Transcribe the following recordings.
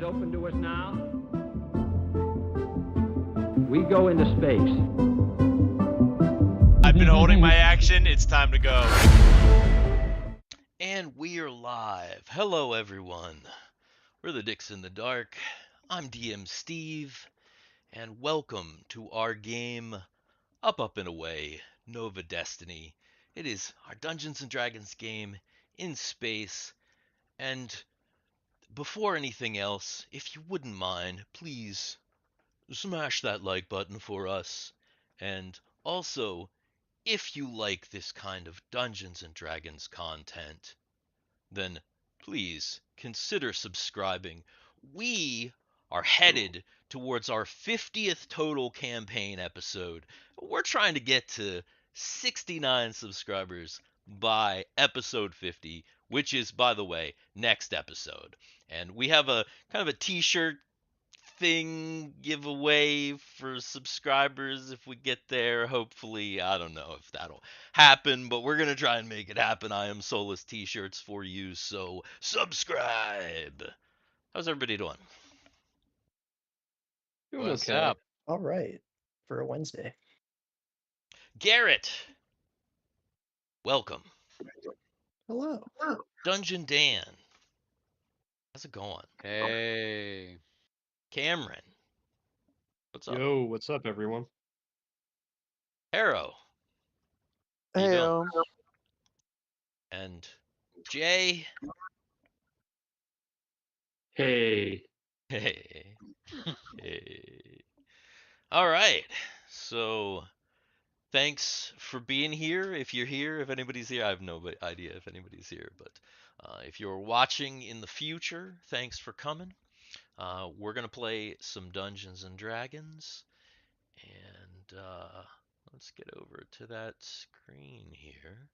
open to us now. We go into space. I've been holding my action. It's time to go. And we're live. Hello, everyone. We're the Dicks in the Dark. I'm DM Steve, and welcome to our game, Up and Away, Nova Destiny. It is our Dungeons and Dragons game in space, and before anything else, if you wouldn't mind, please smash that like button for us, and also, if you like this kind of Dungeons and Dragons content, then please consider subscribing. We are headed towards our 50th total campaign episode. We're trying to get to 69 subscribers by episode 50, which is, by the way, next episode. And we have a kind of a t-shirt thing giveaway for subscribers if we get there. Hopefully, I don't know if that'll happen, but we're gonna try and make it happen. I am Solus t-shirts for you, so subscribe. How's everybody doing? Doing What's okay. up? All right, for a Wednesday. Garrett, welcome. Hello. Dungeon Dan, how's it going? Hey. Cameron, what's up? Yo, what's up, everyone? Harro, how you doing? Hey, And Jay, Hey. hey. Hey. All right. So, thanks for being here. If you're here, if anybody's here, I have no idea if anybody's here, but if you're watching in the future, thanks for coming. We're gonna play some Dungeons and Dragons, and let's get over to that screen here.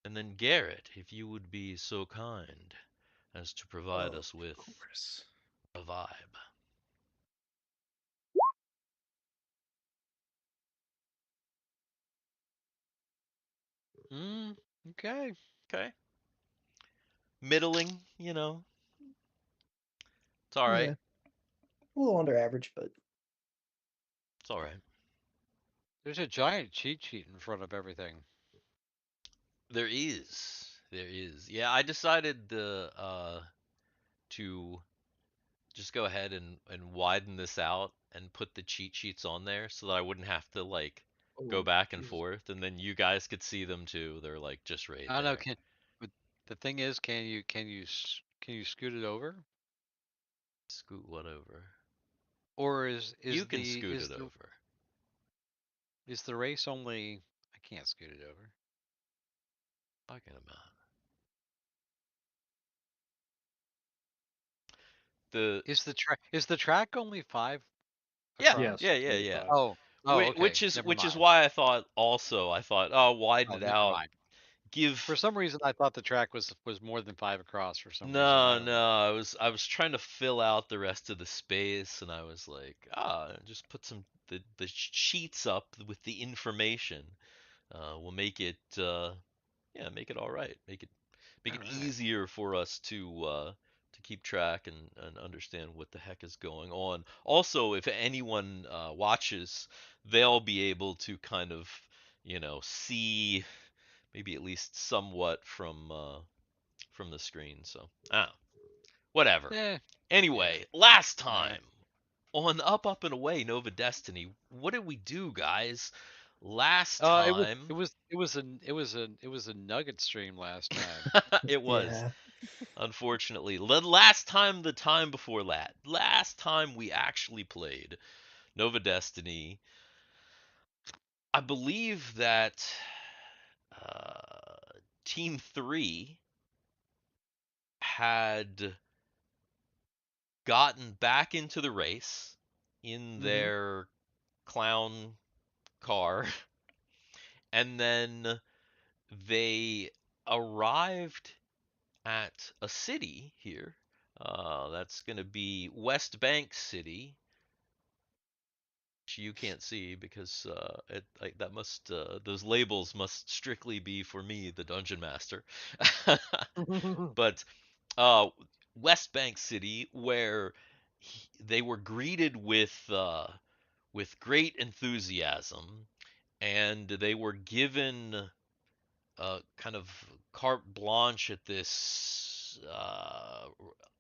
And then Garrett, if you would be so kind as to provide us with a vibe. Okay. Okay. Middling, you know. It's all right. Yeah. A little under average, but It's all right. There's a giant cheat sheet in front of everything. There is. There is. Yeah, I decided to just go ahead and widen this out and put the cheat sheets on there so that I wouldn't have to like go Oh, back and Jesus. forth, and then you guys could see them too. They're like just right I don't know. there. But the thing is, can you scoot it over, Scoot what over? or is You can the scoot is it the over. is the race only? I can't scoot it over. Talking about the Is the track only 5? yeah across? yeah. Oh. Oh, okay. Which is Never mind. why I thought oh, widen Oh, it never out. mind. Give For some reason, I thought the track was more than 5 across. For some reason. No, I don't know. no, I was trying to fill out the rest of the space, and I was like, just put the sheets up with the information. We'll make it make it all right. Make it Alright. easier for us to keep track and understand what the heck is going on. Also, if anyone watches, they'll be able to kind of, see maybe at least somewhat from the screen. So, whatever. Eh, Anyway, last time on Up and Away Nova Destiny, what did we do, guys? Last time it was a nugget stream last time. it was. yeah. Unfortunately, the time before that, last time we actually played Nova Destiny, I believe that Team 3 had gotten back into the race in their clown car, and then they arrived at a city here. That's going to be West Bank City, you can't see because that must those labels must strictly be for me, the dungeon master. But West Bank City, where they were greeted with great enthusiasm, and they were given kind of carte blanche at this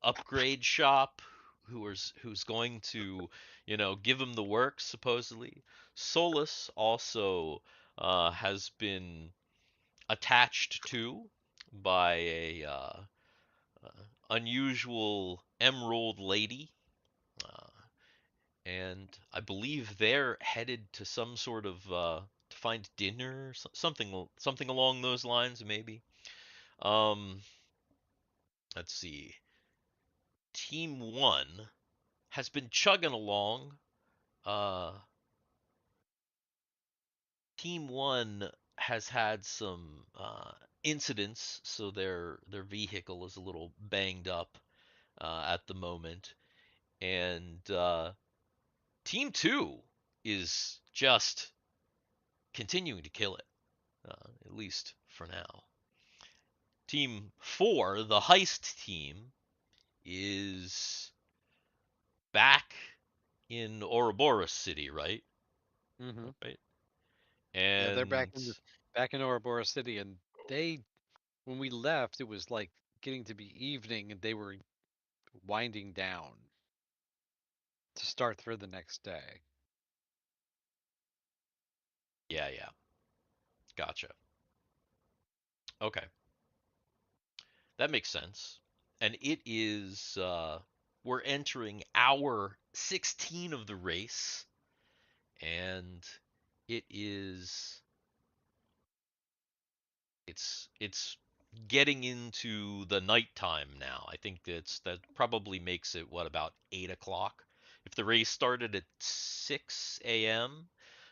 upgrade shop who's going to, give them the work supposedly. Solus also has been attached to by a unusual emerald lady, uh, and I believe they're headed to some sort of to find dinner, something along those lines, maybe. Um, let's see. Team One has been chugging along. Uh, Team One has had some incidents, so their vehicle is a little banged up at the moment, and Team Two is just continuing to kill it, at least for now. Team Four, the heist team, is back in Ouroboros City, right? Mm-hmm. Right. Yeah, they're And back in Ouroboros City, and when we left, it was like getting to be evening, and they were winding down to start for the next day. yeah, gotcha. Okay, that makes sense. And it is we're entering hour 16 of the race, and it is it's getting into the nighttime now. I think that probably makes it what, about 8 o'clock. If the race started at 6 a.m.,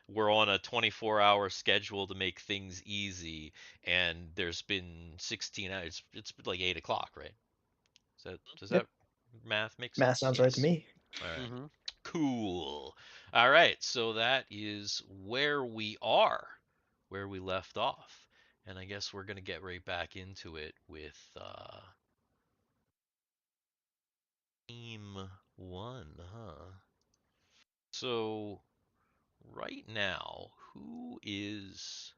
we're on a 24-hour schedule to make things easy, and there's been 16 hours. It's like 8 o'clock, right? Does that Yep. math make Math sense? sounds right to Yes. me. All right. Mm-hmm. Cool. All right, so that is where we are, where we left off. And I guess we're going to get right back into it with Team 1, huh? So, right now, who is.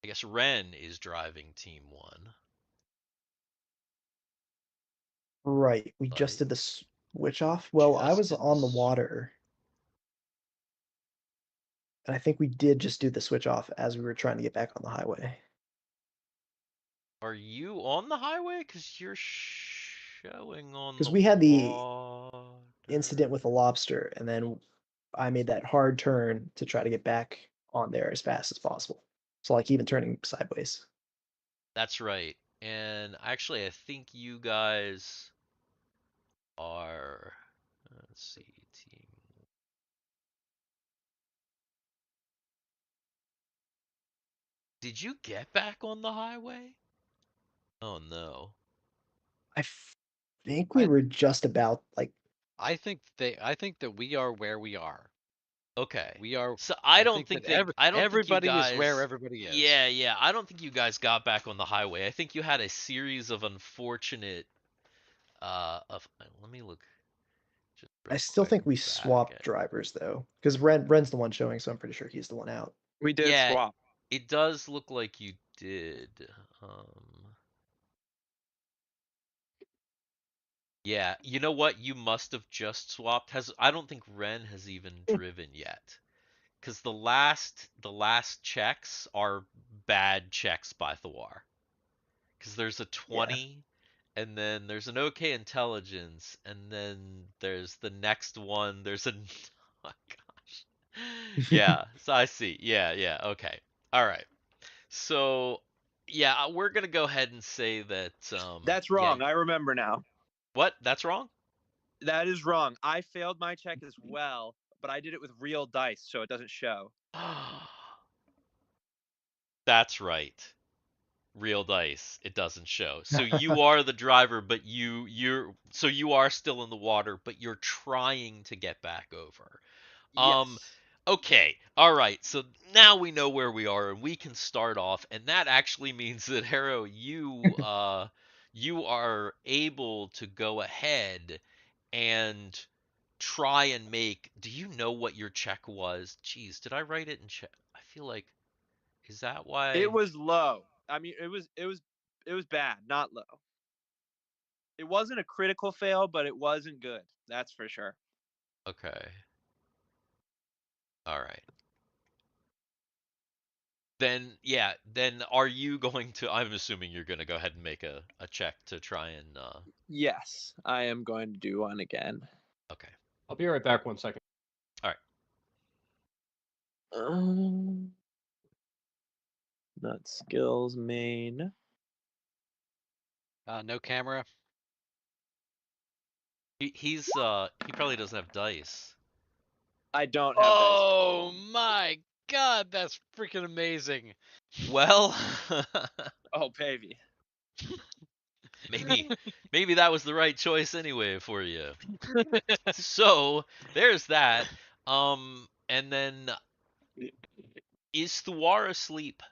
I guess Ren is driving Team 1, Right. We just right? did the switch off. Well, I Just was did on the this. water, and I think we did just do the switch off as we were trying to get back on the highway. Are you on the highway? Because you're showing on Because the we had the water. incident with the lobster, and then I made that hard turn to try to get back on there as fast as possible. So, like, even turning sideways. That's right. And actually, I think you guys are. Let's see, team. Did you get back on the highway? Oh no. I think we I were just about, like, I think that we are where we are. Okay. We are. So I think that I don't think you everybody is where guys. everybody is. Yeah. I don't think you guys got back on the highway. I think you had a series of unfortunate. Let me look just I real still quick think we back swapped at. drivers, though. Because Ren's the one showing, so I'm pretty sure he's the one out. We did Yeah, swap. it does look like you did. Um, yeah, you know what? You must have just swapped. I don't think Ren has even driven yet. Because the last checks are bad checks by Thiwar. Because there's a Yeah. 20, and then there's an okay intelligence, and then there's the next one. There's a oh gosh. Yeah, so I see. Yeah, okay. All right. So, yeah, we're gonna go ahead and say that. That's Yeah. wrong. I remember now. What? That's wrong. That is wrong. I failed my check as well, but I did it with real dice, so it doesn't show. That's right. real dice. It doesn't show. So you are the driver, but you are still in the water, but you're trying to get back over. Um, Yes. okay, all right. So now we know where we are, and we can start off. And that actually means that Harrow, you are able to go ahead and try and make. Do you know what your check was? Jeez, did I write it in check? I feel like is that It why? was low. I mean, it was bad, not low. It wasn't a critical fail, but it wasn't good. That's for sure. Okay, all right. Then yeah, then are you going to? I'm assuming you're going to go ahead and make a check to try and. Yes, I am going to do one again. Okay, I'll be right back 1 second. all right. Not skills main. No camera. He probably doesn't have dice. I don't have dice. Oh my god, that's freaking amazing. Well, Oh, baby. maybe that was the right choice anyway for you. So there's that. And then is Thiwar asleep?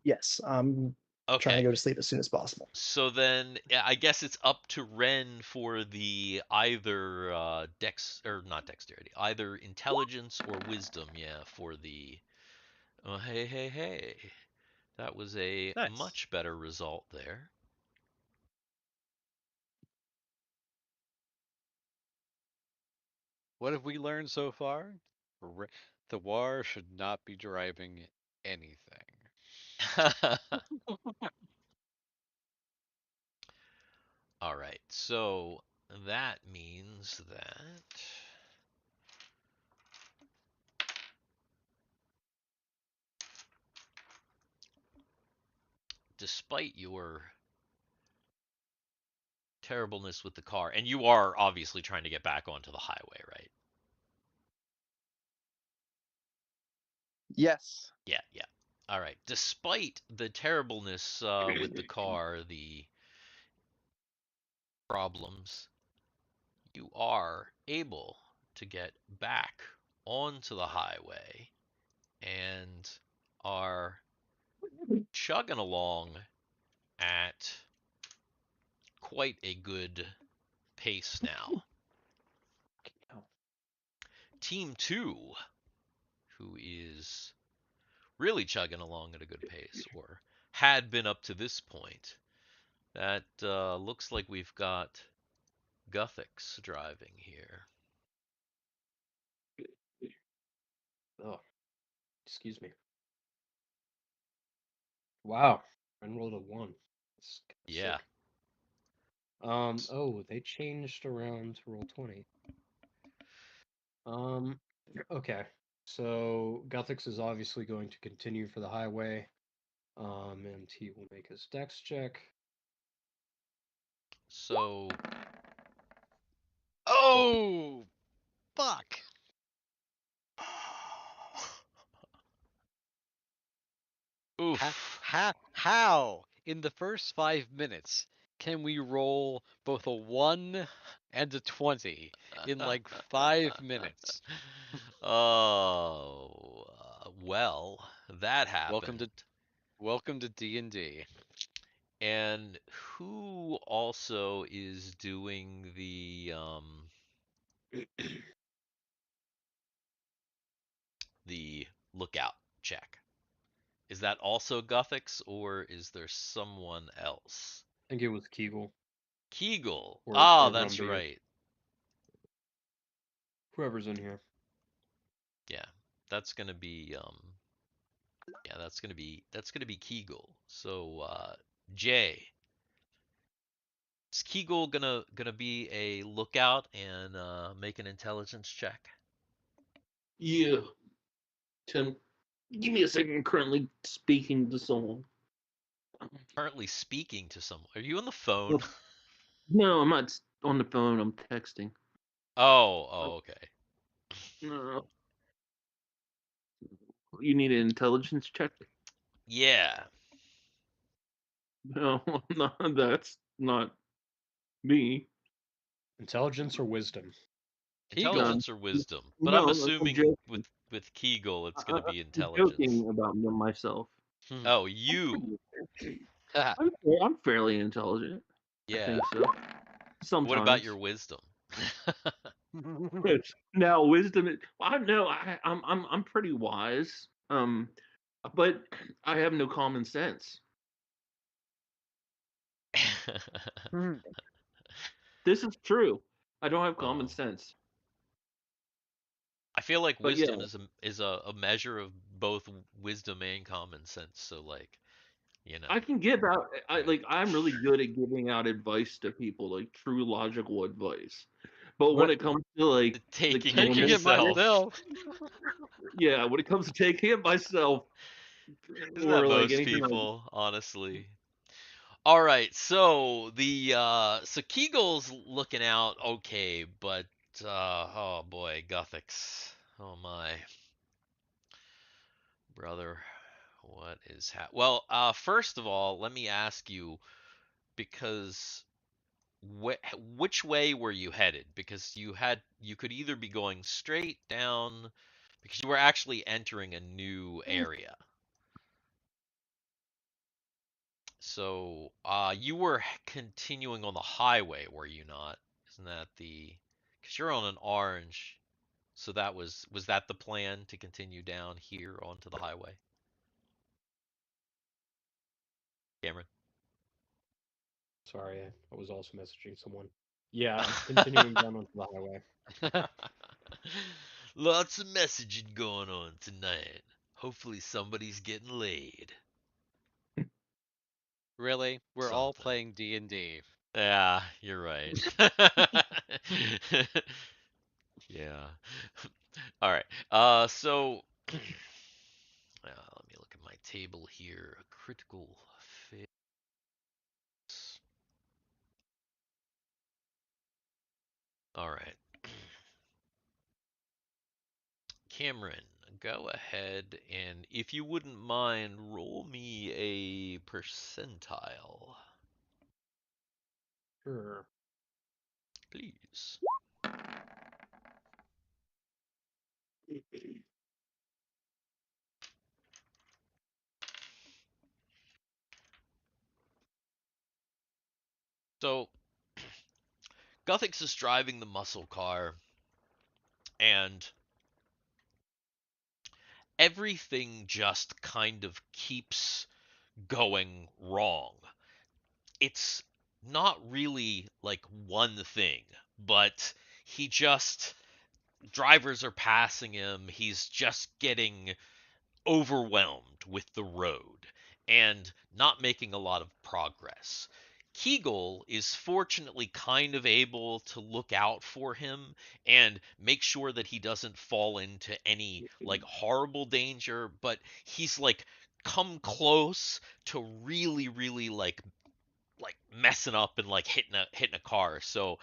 Yes, I'm trying to Okay. go to sleep as soon as possible. So then I guess it's up to Ren for the either dex or not dexterity, either intelligence or wisdom, yeah, for the oh hey. That was a Nice. much better result there. What have we learned so far? The war should not be driving anything. All right. So that means that despite your terribleness with the car, and you are obviously trying to get back onto the highway, right? Yes. Yeah. All right. Despite the terribleness with the car, the problems, you are able to get back onto the highway and are chugging along at quite a good pace now. Team 2, who is really chugging along at a good pace, or had been up to this point. That looks like we've got Guthix driving here. Oh, excuse me. Wow, I rolled a 1. That's Yeah. sick. Oh, they changed around to roll 20. Okay. So Guthix is obviously going to continue for the highway. And he will make his dex check. So Oh, fuck. oof. How in the first 5 minutes can we roll both a 1 and a 20 in like 5 minutes? Oh, well, that Welcome happened. to welcome to D&D. And who also is doing the lookout check? Is that also Guthix, or is there someone else? I think it was Kegel Kegel. or Ah, or that's Rumbeer. right. Whoever's in here. Yeah, that's gonna be yeah, that's gonna be Kegel. So Jay, is Kegel gonna be a lookout and make an intelligence check? Yeah, Tim, give me a second. I'm currently speaking to someone. Currently speaking to someone. Are you on the phone? Well, no, I'm not on the phone. I'm texting. Oh, okay. No, you need an intelligence check. Yeah. No, that's not me. Intelligence or wisdom? Intelligence or wisdom? But I'm No, I'm assuming joking. with Kegel, it's I, going to be I'm intelligence. joking about myself. Oh, you. I'm fairly intelligent. I Yeah. think so. What about Sometimes. your wisdom? Now wisdom. I know. I'm pretty wise. But I have no common sense. This is true. I don't have common Oh. sense. I feel like But yeah, wisdom is a measure of both wisdom and common sense. So like, you know, I can give out. right. I'm really good at giving out advice to people, like true logical advice. But when What it comes to like the Taking it Taking common it yourself. sense, myself. yeah, when it comes to taking it myself, Isn't that or like most anything like people, honestly? All right, so so Kegel's looking out okay, but oh boy, Guthix. Oh my. Brother, what is well, first of all, let me ask you because which way were you headed? Because you could either be going straight down because you were actually entering a new area. So, you were continuing on the highway, were you not? Isn't that because you're on an orange, so was that the plan to continue down here onto the highway, Cameron? Sorry, I was also messaging someone. Yeah, continuing down onto the highway. Lots of messaging going on tonight. Hopefully somebody's getting laid. Really? We're all Something. playing D&D. Yeah, you're right. Yeah. All right. So let me look at my table here. Critical fails. All right. Cameron, go ahead and if you wouldn't mind, roll me a percentile, Sure. please. So, Guthix is driving the muscle car, and everything just kind of keeps going wrong. It's not really like one thing, but he just drivers are passing him. He's just getting overwhelmed with the road and not making a lot of progress. Kegel is fortunately kind of able to look out for him and make sure that he doesn't fall into any like horrible danger, but he's like come close to really like messing up and like hitting a car. So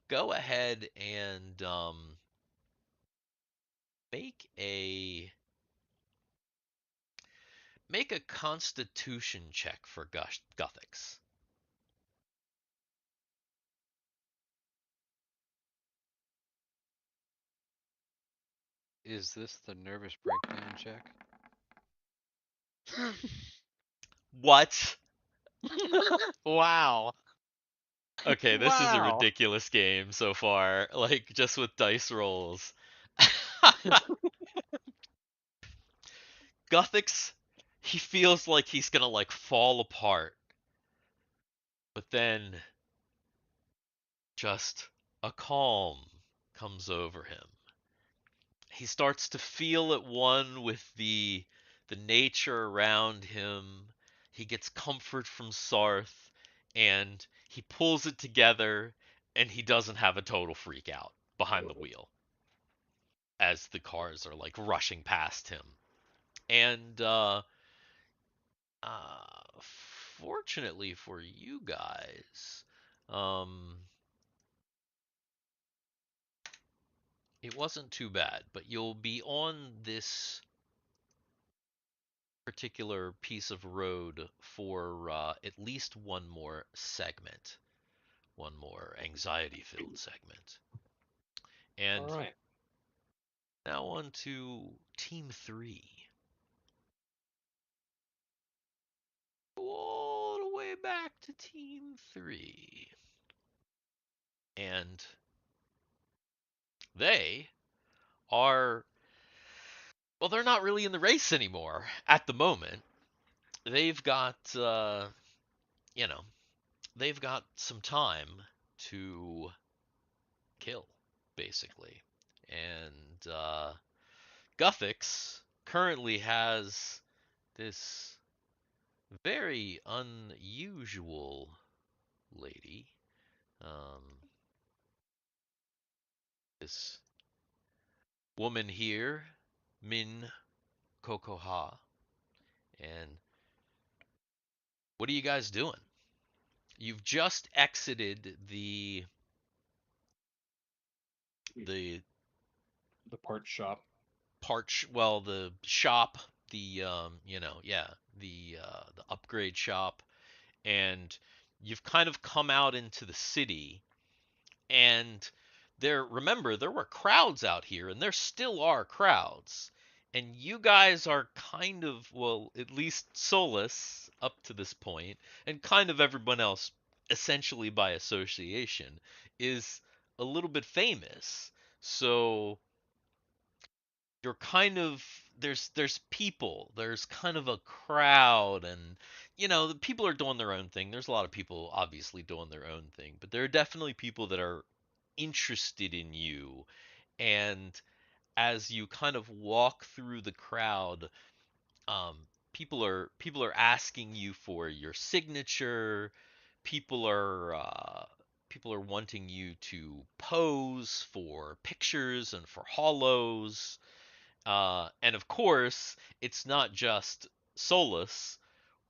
go ahead and make a make a constitution check for Guthix. Is this the nervous breakdown check? What? Wow. Okay, this is a Wow. ridiculous game so far, like just with dice rolls. Guthix, he feels like he's gonna like fall apart, but then just a calm comes over him. He starts to feel at one with the nature around him. He gets comfort from Sarth, and he pulls it together, and he doesn't have a total freak out behind the wheel as the cars are like rushing past him. And fortunately for you guys, um, it wasn't too bad. But you'll be on this particular piece of road for at least one more segment, one more anxiety-filled segment. All And right. now on to Team 3. Go all the way back to Team 3. And they are, well, they're not really in the race anymore at the moment. They've got, you know, they've got some time to kill, basically. And Guthix currently has this very unusual lady. This woman here, Min Kokoha. And what are you guys doing? You've just exited the The part shop. the shop, the the upgrade shop, and you've kind of come out into the city. And remember, there were crowds out here, and there still are crowds. And you guys are kind of, well, at least Solus up to this point, and kind of everyone else, essentially by association, is a little bit famous. So you're kind of, there's people, there's kind of a crowd, and the people are doing their own thing. There's a lot of people obviously doing their own thing, but there are definitely people that are interested in you. And as you kind of walk through the crowd, um, people are asking you for your signature. People are wanting you to pose for pictures and for hollows. And of course, it's not just Solus.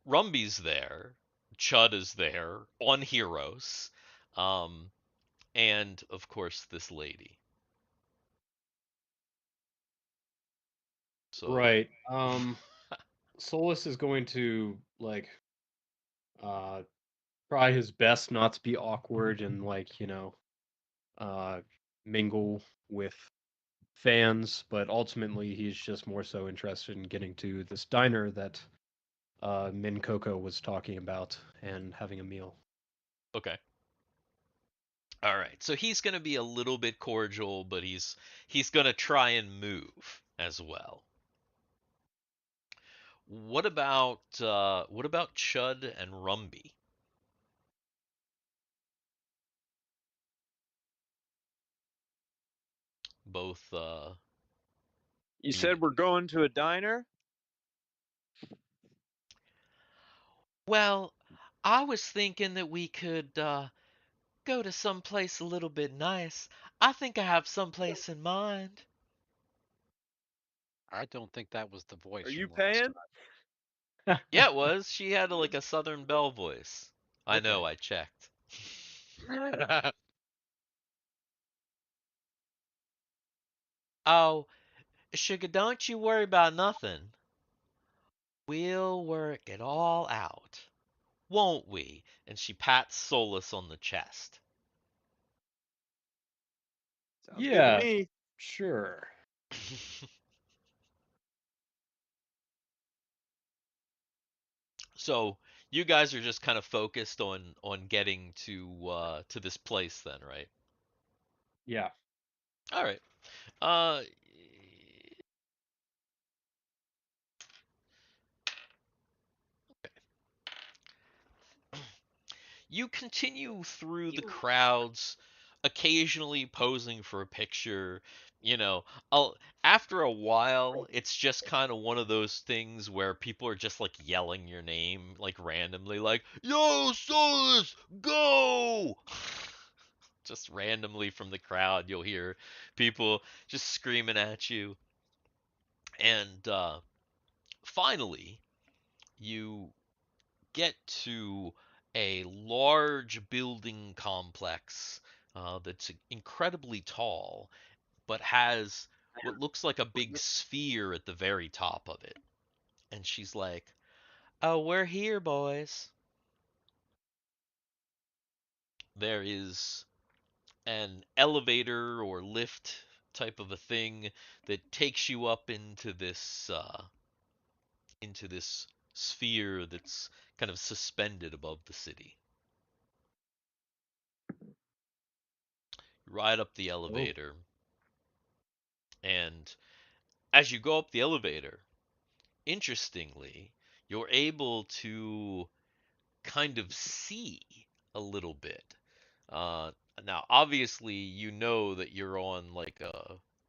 Rumby's there. Chud is there on Heroes. Um, and of course, this lady. So, Right. Solus is going to uh try his best not to be awkward and uh mingle with fans, but ultimately he's just more so interested in getting to this diner that Min Coco was talking about and having a meal. okay. All right. So he's going to be a little bit cordial, but he's going to try and move as well. What about Chud and Rumby? Both You being said we're going to a diner? Well, I was thinking that we could go to some place a little bit nice. I think I have some place in mind. I don't think that was the voice Are from you last paying? Yeah, it was. She had like a Southern Belle voice. I know, Okay. I checked. time. Oh, sugar, don't you worry about nothing. We'll work it all out, won't we? And she pats Solus on the chest. Sounds good to Yeah, me. sure. So you guys are just kind of focused on getting to this place then, right? Yeah. All right. Uh, you continue through the crowds, occasionally posing for a picture. You know, I'll, after a while, it's just kind of one of those things where people are just like yelling your name like randomly, like "Yo, Solus, go!" Just randomly from the crowd, you'll hear people just screaming at you. And finally, you get to a large building complex that's incredibly tall, but has what looks like a big sphere at the very top of it. and she's like, "Oh, we're here, boys." There is an elevator or lift type of a thing that takes you up into this sphere that's kind of suspended above the city. You ride up the elevator, and as you go up the elevator, interestingly, you're able to kind of see a little bit. Uh, Now, obviously, you know that you're on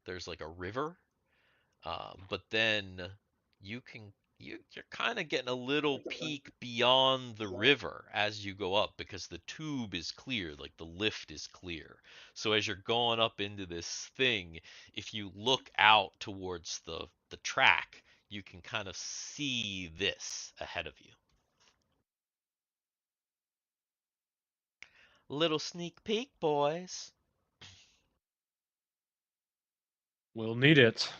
there's like a river, but then you're kind of getting a little peek beyond the river as you go up because the tube is clear, like the lift is clear. So as you're going up into this thing, if you look out towards the track, you can kind of see this ahead of you. Little sneak peek, boys. We'll need it.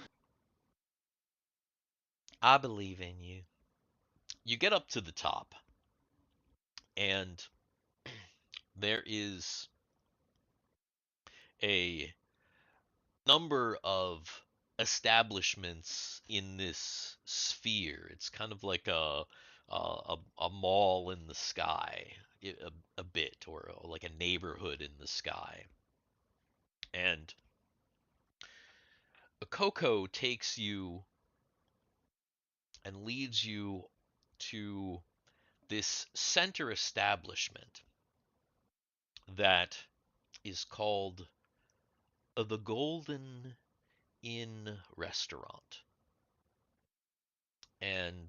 I believe in you. You get up to the top, and there is a number of establishments in this sphere. It's kind of like a mall in the sky, a bit, or like a neighborhood in the sky. And Coco takes you and leads you to this center establishment that is called the Golden Inn Restaurant. And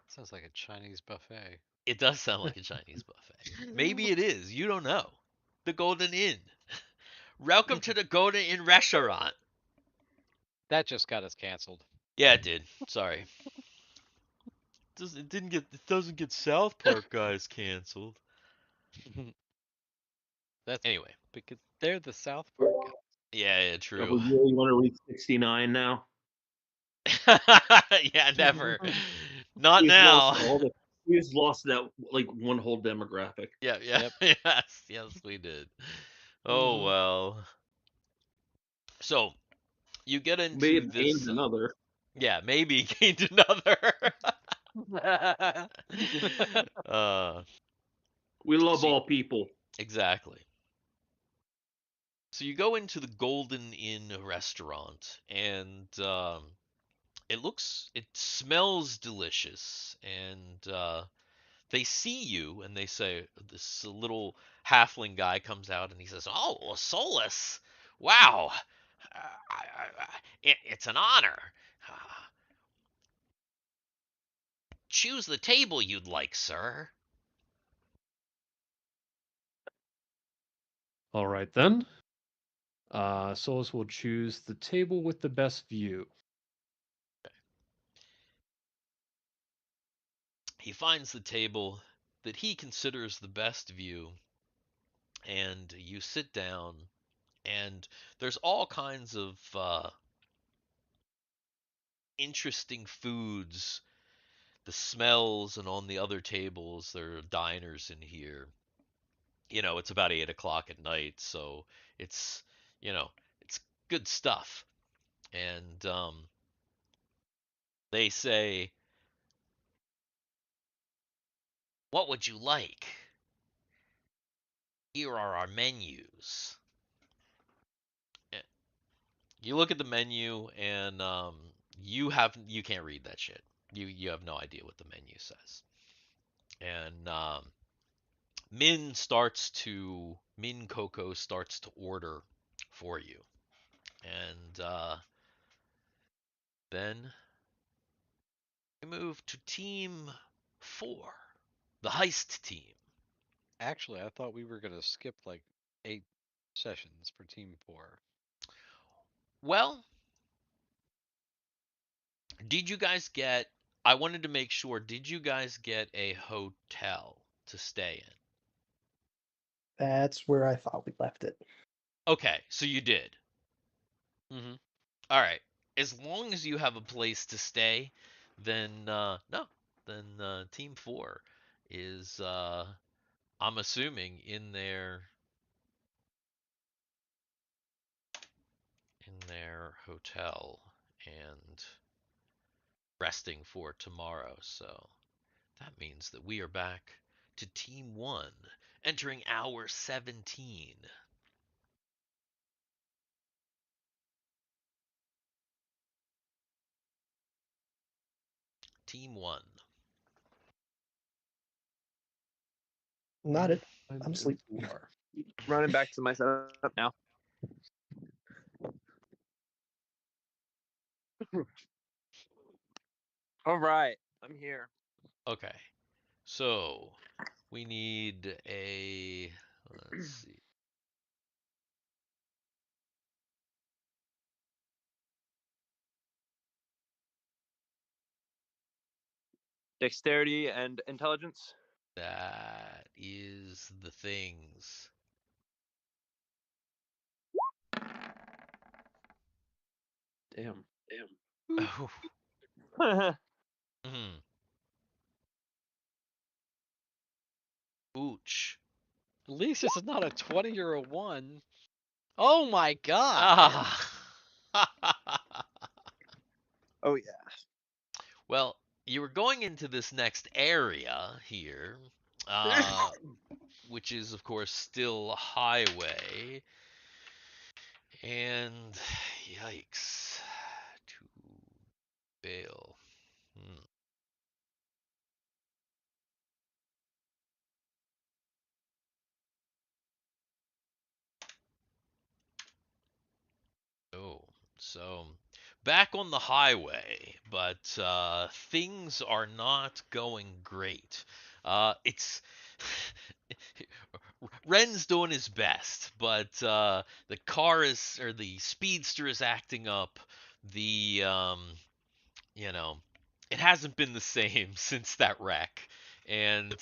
Sounds like a Chinese buffet. it does sound like a Chinese buffet. Maybe it is. You don't know. The Golden Inn. Welcome to the Golden Inn Restaurant. That just got us canceled. Yeah, it did. Sorry. It doesn't get South Park guys canceled. That's Anyway. because they're the South Park guys. Yeah, So true. we really want to reach 69 now. Yeah, never. Not We've now. we just lost that like one whole demographic. Yeah. Yep. Yes, we did. Oh well. So you get May into have gained this. another. Yeah, maybe gained another. We love See- all people. Exactly. So you go into the Golden Inn restaurant, and it smells delicious, and they see you, and they say, this little halfling guy comes out, and he says, "Oh, Solus, wow, it's an honor. Uh, Choose the table you'd like, sir." All right then. Solus will choose the table with the best view. He finds the table that he considers the best view, and you sit down, and there's all kinds of interesting foods, the smells, and on the other tables there are diners in here. It's about 8 o'clock at night, so it's it's good stuff. And they say, "What would you like? Here are our menus." You look at the menu, and you can't read that shit. You have no idea what the menu says. And Min Coco starts to order for you. And then we move to Team 4, the heist team. Actually, I thought we were gonna skip like 8 sessions for Team 4. Well, did you guys get? I wanted to make sure. Did you guys get a hotel to stay in? That's where I thought we left it. Okay, so you did. Mm-hmm. All right. As long as you have a place to stay, then no, then Team 4 is I'm assuming in their hotel and resting for tomorrow. So that means that we are back to Team 1, entering hour 17. Team 1. Not it. I'm asleep. Running back to my setup now. All right, I'm here. Okay. So we need a, let's see. Dexterity and intelligence. That is the things. Damn. Oh. Mhm. Ooch. At least this is not a 20 or a 1. Oh my god! Ah. Oh yeah. Well, you were going into this next area here, which is, of course, still highway. And yikes. To bail. Oh, so back on the highway, but things are not going great. It's Ren's doing his best, but the car is, or the speedster is acting up. The you know, it hasn't been the same since that wreck, and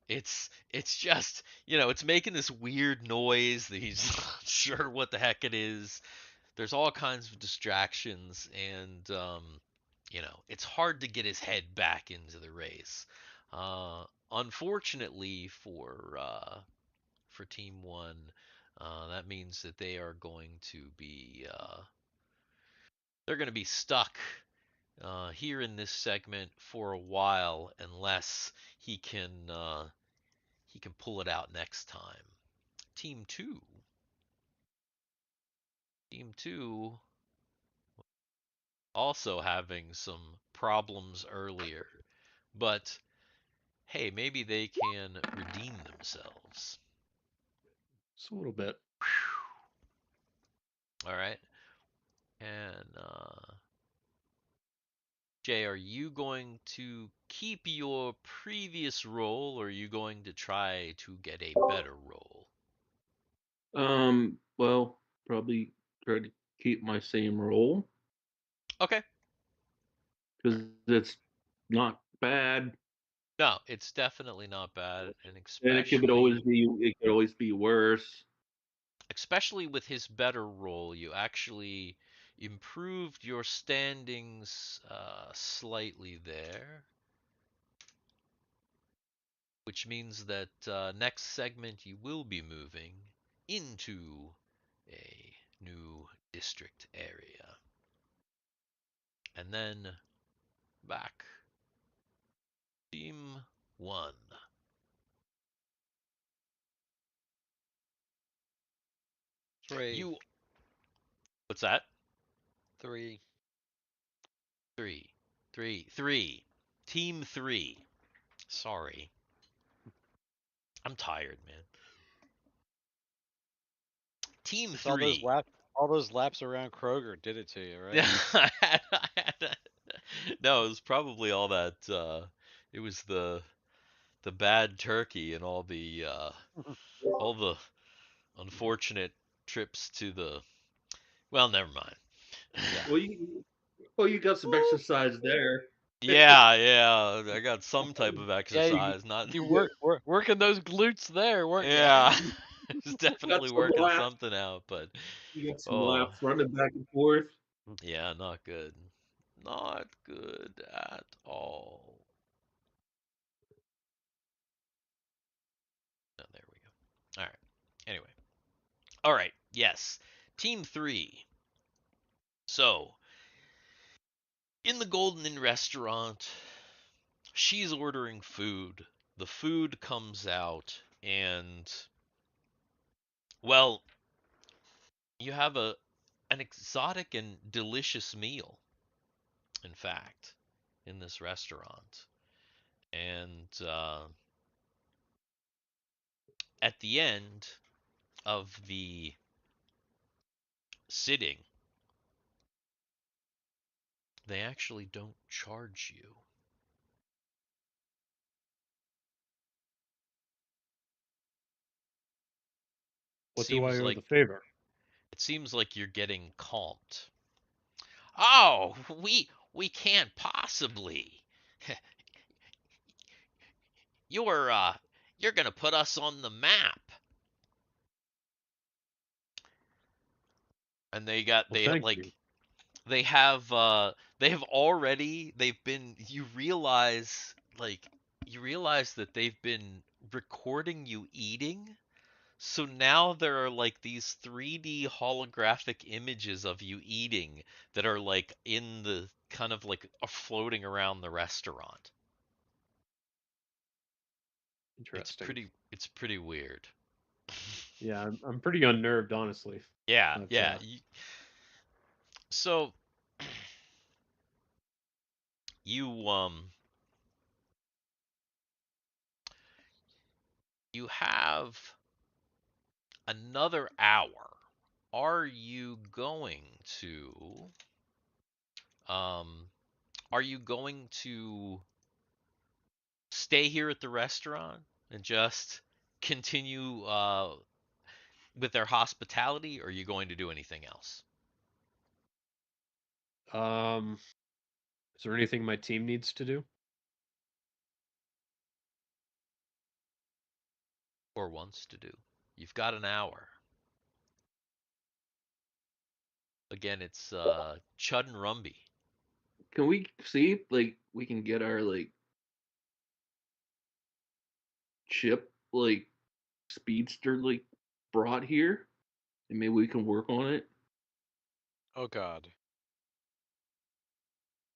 it's just, it's making this weird noise that he's not sure what the heck it is. There's all kinds of distractions, and it's hard to get his head back into the race. Unfortunately for Team One, that means that they are going to be they're going to be stuck here in this segment for a while unless he can pull it out next time. Team two. Team two also having some problems earlier, but hey, maybe they can redeem themselves. Just a little bit. All right. And Jay, are you going to keep your previous role, or are you going to try to get a better role? Well, probably try to keep my same role Okay. because it's not bad, No, it's definitely not bad, and and it could always be worse. especially with his better role, you actually improved your standings slightly there, which means that next segment you will be moving into a new district area. And then back. Team 1. 3. You. What's that? 3. 3. 3. 3. Team 3. Sorry. I'm tired, man. Team All those 3. laps, all those laps around Kroger did it to you, right? Yeah, no, it was probably all that. It was the bad turkey and all the unfortunate trips to the. Well, never mind. Well, you got some exercise there. Yeah, I got some type of Yeah, exercise, not. you working those glutes there, weren't you? Yeah, it's You got definitely some working laps. something out, but You got some oh, laps running back and forth. yeah, not good. Not good at all. Oh, there we go. All right. Anyway. All right. Yes. Team 3. So, in the Golden Inn restaurant, she's ordering food. The food comes out, and, well, you have an exotic and delicious meal, in fact, in this restaurant. And at the end of the sitting, they actually don't charge you. What do I Seems owe like the favor? it seems like you're getting comped. Oh, we can't possibly. You're gonna put us on the map. And Well, thank you. they have already you realize that they've been recording you eating. So now there are like these 3D holographic images of you eating that are like in the kind of like floating around the restaurant. Interesting. It's pretty weird. Yeah, I'm pretty unnerved, honestly. Yeah, But, yeah. So you you have another hour. Are you going to um are you going to stay here at the restaurant and just continue with their hospitality, or are you going to do anything else? Is there anything my team needs to do? Or wants to do? You've got an hour. Again, it's Chud and Rumby. Can we see if, like, we can get our, like, chip, like, speedster, like, brought here? And maybe we can work on it? Oh God.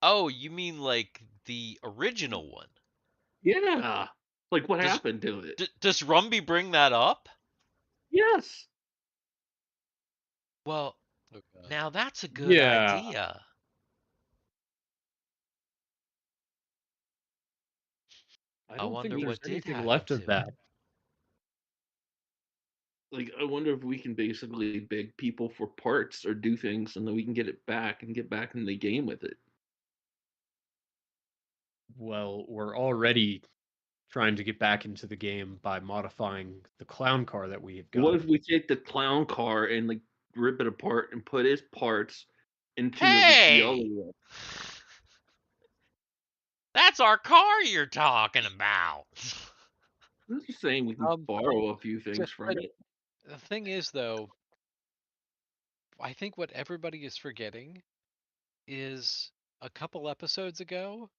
Oh, you mean like the original one? Yeah. Like, what Does happened to it? does Rumby bring that up? Yes. Well, Oh God. now that's a good Yeah. idea. I I don't wonder think there's what did anything happen left to of it. that. Like, I wonder if we can basically beg people for parts or do things, and then we can get it back and get back in the game with it. Well, we're already trying to get back into the game by modifying the clown car that we've What got. if we take the clown car and, like, rip it apart and put its parts into the other Hey! one? That's our car you're talking about. I'm just saying we can borrow a few things from But it. the thing is, though, I think what everybody is forgetting is a couple episodes ago,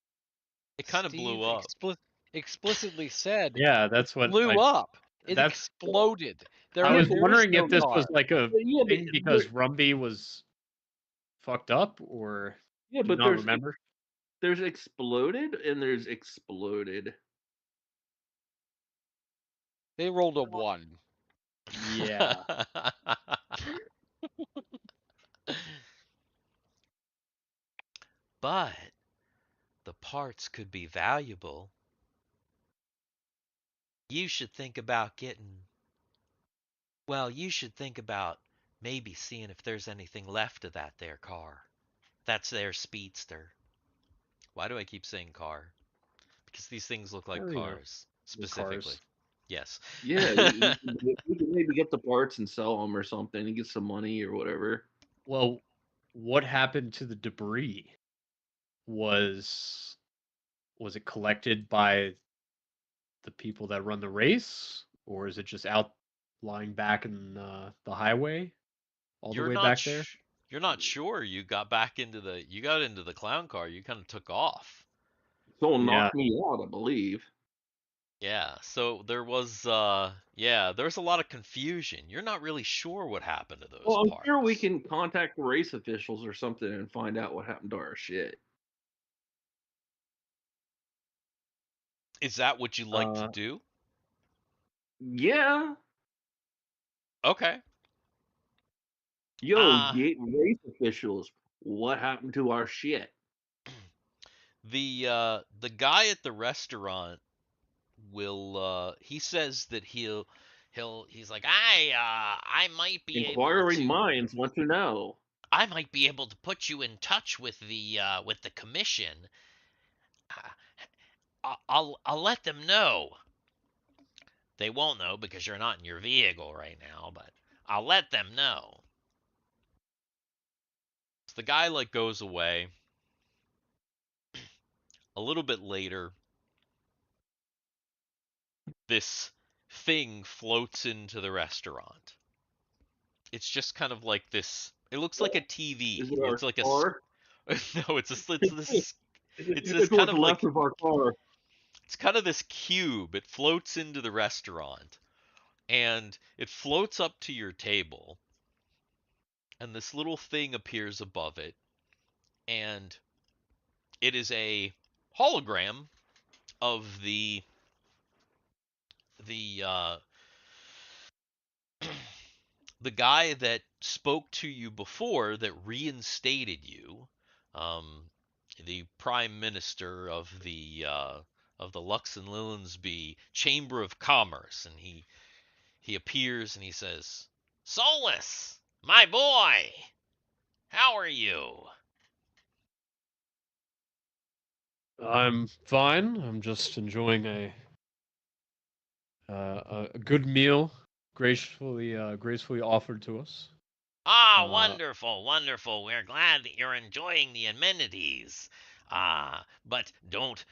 It kind of blew Steve up. explicitly said Yeah, it that's what blew up. It that's exploded. There, I was there is wondering no if this car. was like a Yeah, thing because Rumby was fucked up, or do you but not remember? there's exploded and there's exploded. They rolled a 1. Yeah. But the parts could be valuable. You should think about you should think about maybe seeing if there's anything left of that there car. That's their speedster. Why do I keep saying car? Because these things look like Well, cars, the specifically. cars. Yes. Yeah, we can maybe get the parts and sell them or something and get some money or whatever. Well, what happened to the debris? Was it collected by the people that run the race, or is it just out lying back in the highway all the way back there? You're not sure. You got into the clown car. You kind of took off. Someone Yeah. knocked me out, I believe. Yeah, so there's a lot of confusion. You're not really sure what happened to those Well, I'm sure we parts. can contact the race officials or something and find out what happened to our shit. Is that what you like to Uh, do? Yeah. Okay. Yo, Uh race officials, what happened to our shit? the guy at the restaurant will he says that he's like, I might be able Inquiring to minds want to know. put you in touch with the commission. I'll let them know. They won't know because you're not in your vehicle right now, but I'll let them know. So the guy like goes away. A little bit later, this thing floats into the restaurant. It's just kind of like this. It looks like a Is TV. it our It's like a car? no. It's this It's kind what's of left like of our car. it's kind of this cube. It floats into the restaurant and it floats up to your table, and this little thing appears above it, and it is a hologram of the the guy that spoke to you before, that reinstated you, um, the prime minister of the Lux and Lilinsby Chamber of Commerce, and he appears and he says, "Solus, my boy, how are you?" I'm fine. I'm just enjoying a good meal, gracefully offered to us. Ah, Uh, wonderful, wonderful. We're glad that you're enjoying the amenities. But don't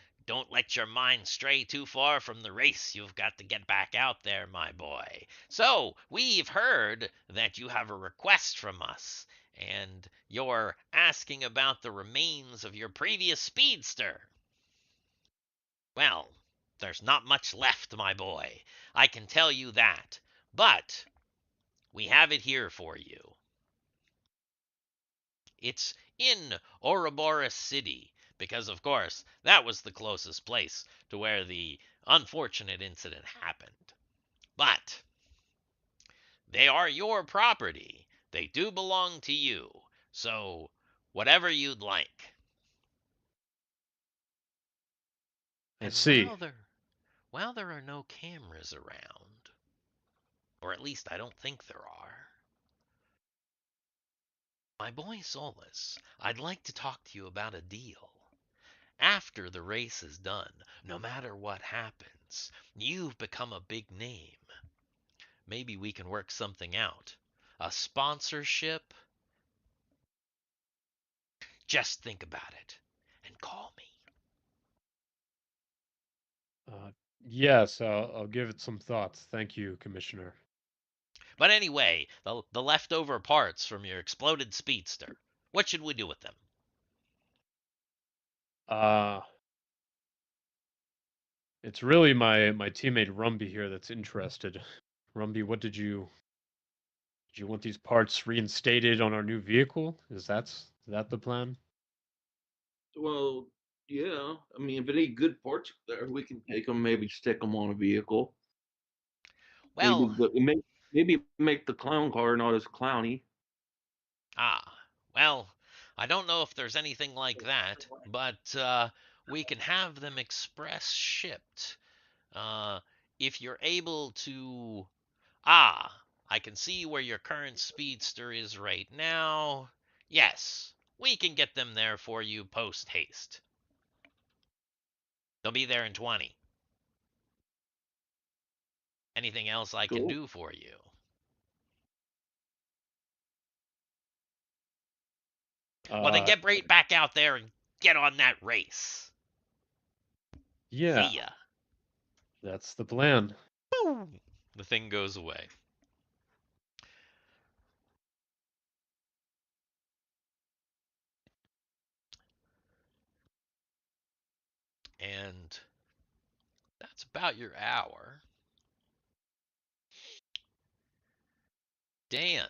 let your mind stray too far from the race. You've got to get back out there, my boy. So, we've heard that you have a request from us, and you're asking about the remains of your previous speedster. Well, there's not much left, my boy. I can tell you that. But we have it here for you. It's in Ouroboros City, because, of course, that was the closest place to where the unfortunate incident happened. But they are your property. They do belong to you. So, whatever you'd like. I And see. while there are no cameras around, or at least I don't think there are, my boy Solus, I'd like to talk to you about a deal. After the race is done, no matter what happens, you've become a big name. Maybe we can work something out. A sponsorship? Just think about it and call me. Uh, yes, I'll give it some thought. Thank you, Commissioner. But anyway, the leftover parts from your exploded speedster. What should we do with them? Uh, it's really my teammate Rumby here that's interested. Rumby, did you want these parts reinstated on our new vehicle? Is that the plan? Well, yeah. I mean, if any good parts are there, we can take them. Maybe stick them on a vehicle. Maybe Well, maybe make the clown car not as clowny. ah, well, I don't know if there's anything like that, but we can have them express shipped. Uh, if you're able to. Ah, I can see where your current speedster is right now. Yes, we can get them there for you post haste. They'll be there in 20. Anything else I can Cool. do for you? Well, then Uh, get right back out there and get on that race. yeah, See ya. that's the plan. Boom. The thing goes away. And that's about your hour. Dan.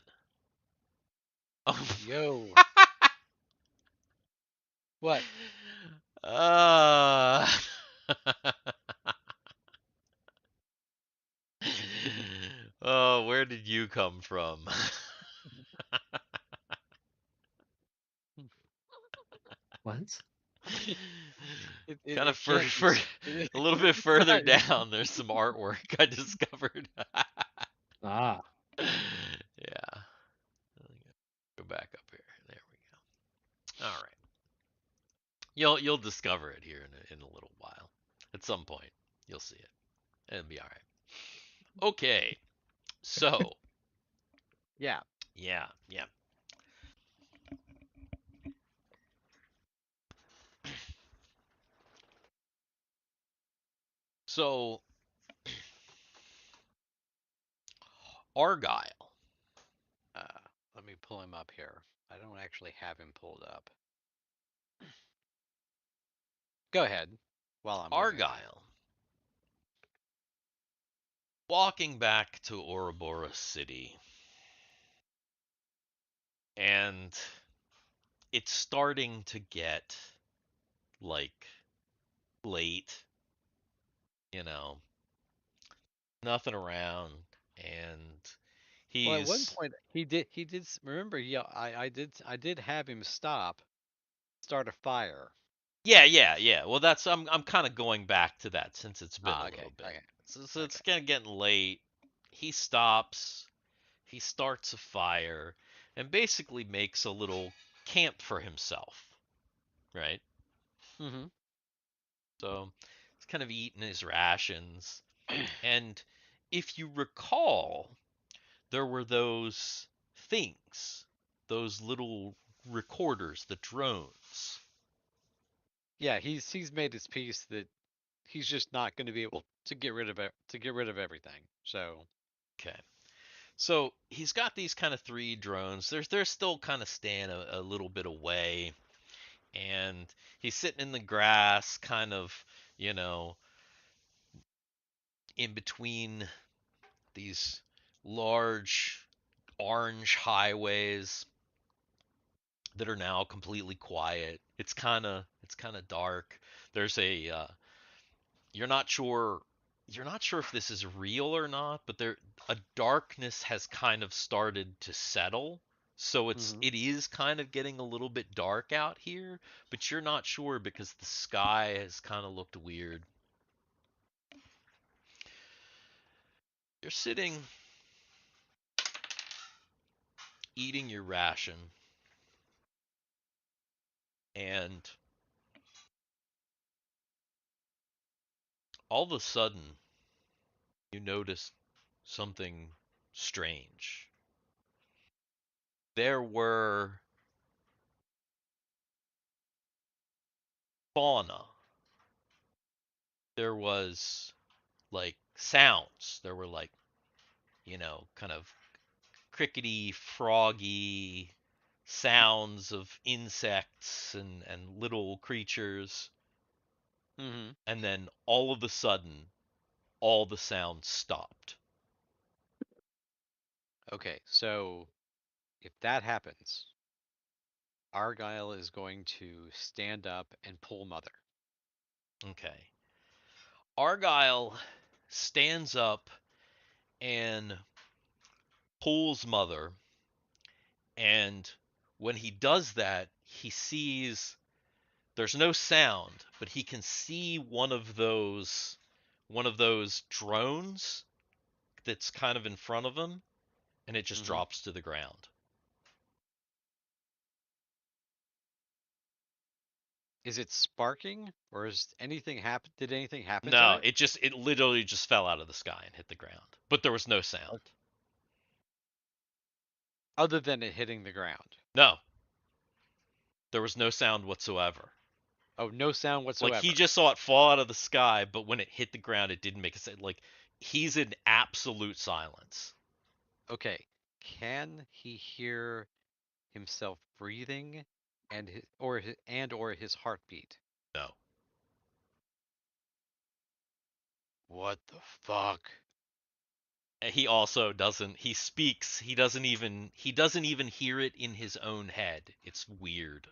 Oh. Yo. What? Uh, oh, where did you come from? What? Kind of It can't be. a little bit further down, there's some artwork I discovered. Ah. Yeah. Go back up here. There we go. All right. You'll discover it here in a little while. At some point, you'll see it. It'll be all right. Okay. So, Yeah. yeah. So, Argyle. Let me pull him up here. I don't actually have him pulled up. Go ahead while I'm looking at it. Argyle. Walking back to Ouroboros City. And it's starting to get like late, you know, nothing around, and Well, at one he's point he did remember. Yeah, I did have him start a fire. yeah. Well, that's I'm kind of going back to that since it's been a Okay, little bit. okay, So it's okay. kind of getting late. He stops. He starts a fire and basically makes a little camp for himself, right? Mm-hmm. So he's kind of eating his rations. And if you recall, there were those things, those little recorders, the drones. Yeah, he's made his peace that he's just not going to be able to get rid of it, to get rid of everything. So Okay. So he's got these kind of three drones. They're still kind of staying a little bit away, and he's sitting in the grass, kind of, you know, in between these large orange highways that are now completely quiet. It's kind of dark. There's a you're not sure if this is real or not, but there a darkness has kind of started to settle. So Mhm. it is kind of getting a little bit dark out here, but you're not sure because the sky has kind of looked weird. You're sitting eating your ration, and all of a sudden you notice something strange. There were fauna. There was like sounds. There were like, kind of crickety, froggy sounds of insects and little creatures. Mhm. And then all of a sudden, all the sounds stopped. Okay, so if that happens, Argyle is going to stand up and pull Mother. Okay. Argyle stands up and pulls Mother. And when he does that, he sees there's no sound, but he can see one of those drones that's kind of in front of him, and it just Mhm. drops to the ground. Is it sparking or is anything happen? Did anything happen to No, it? it literally just fell out of the sky and hit the ground. But there was no sound. Okay. Other than it hitting the ground. No, there was no sound whatsoever. Oh, no sound Like he whatsoever. just saw it fall out of the sky, but when it hit the ground, it didn't make a sound. Like he's in absolute silence. Okay. Can he hear himself breathing and his, or his heartbeat? No. What the fuck? And he also doesn't. He speaks. He doesn't even hear it in his own head. It's weird.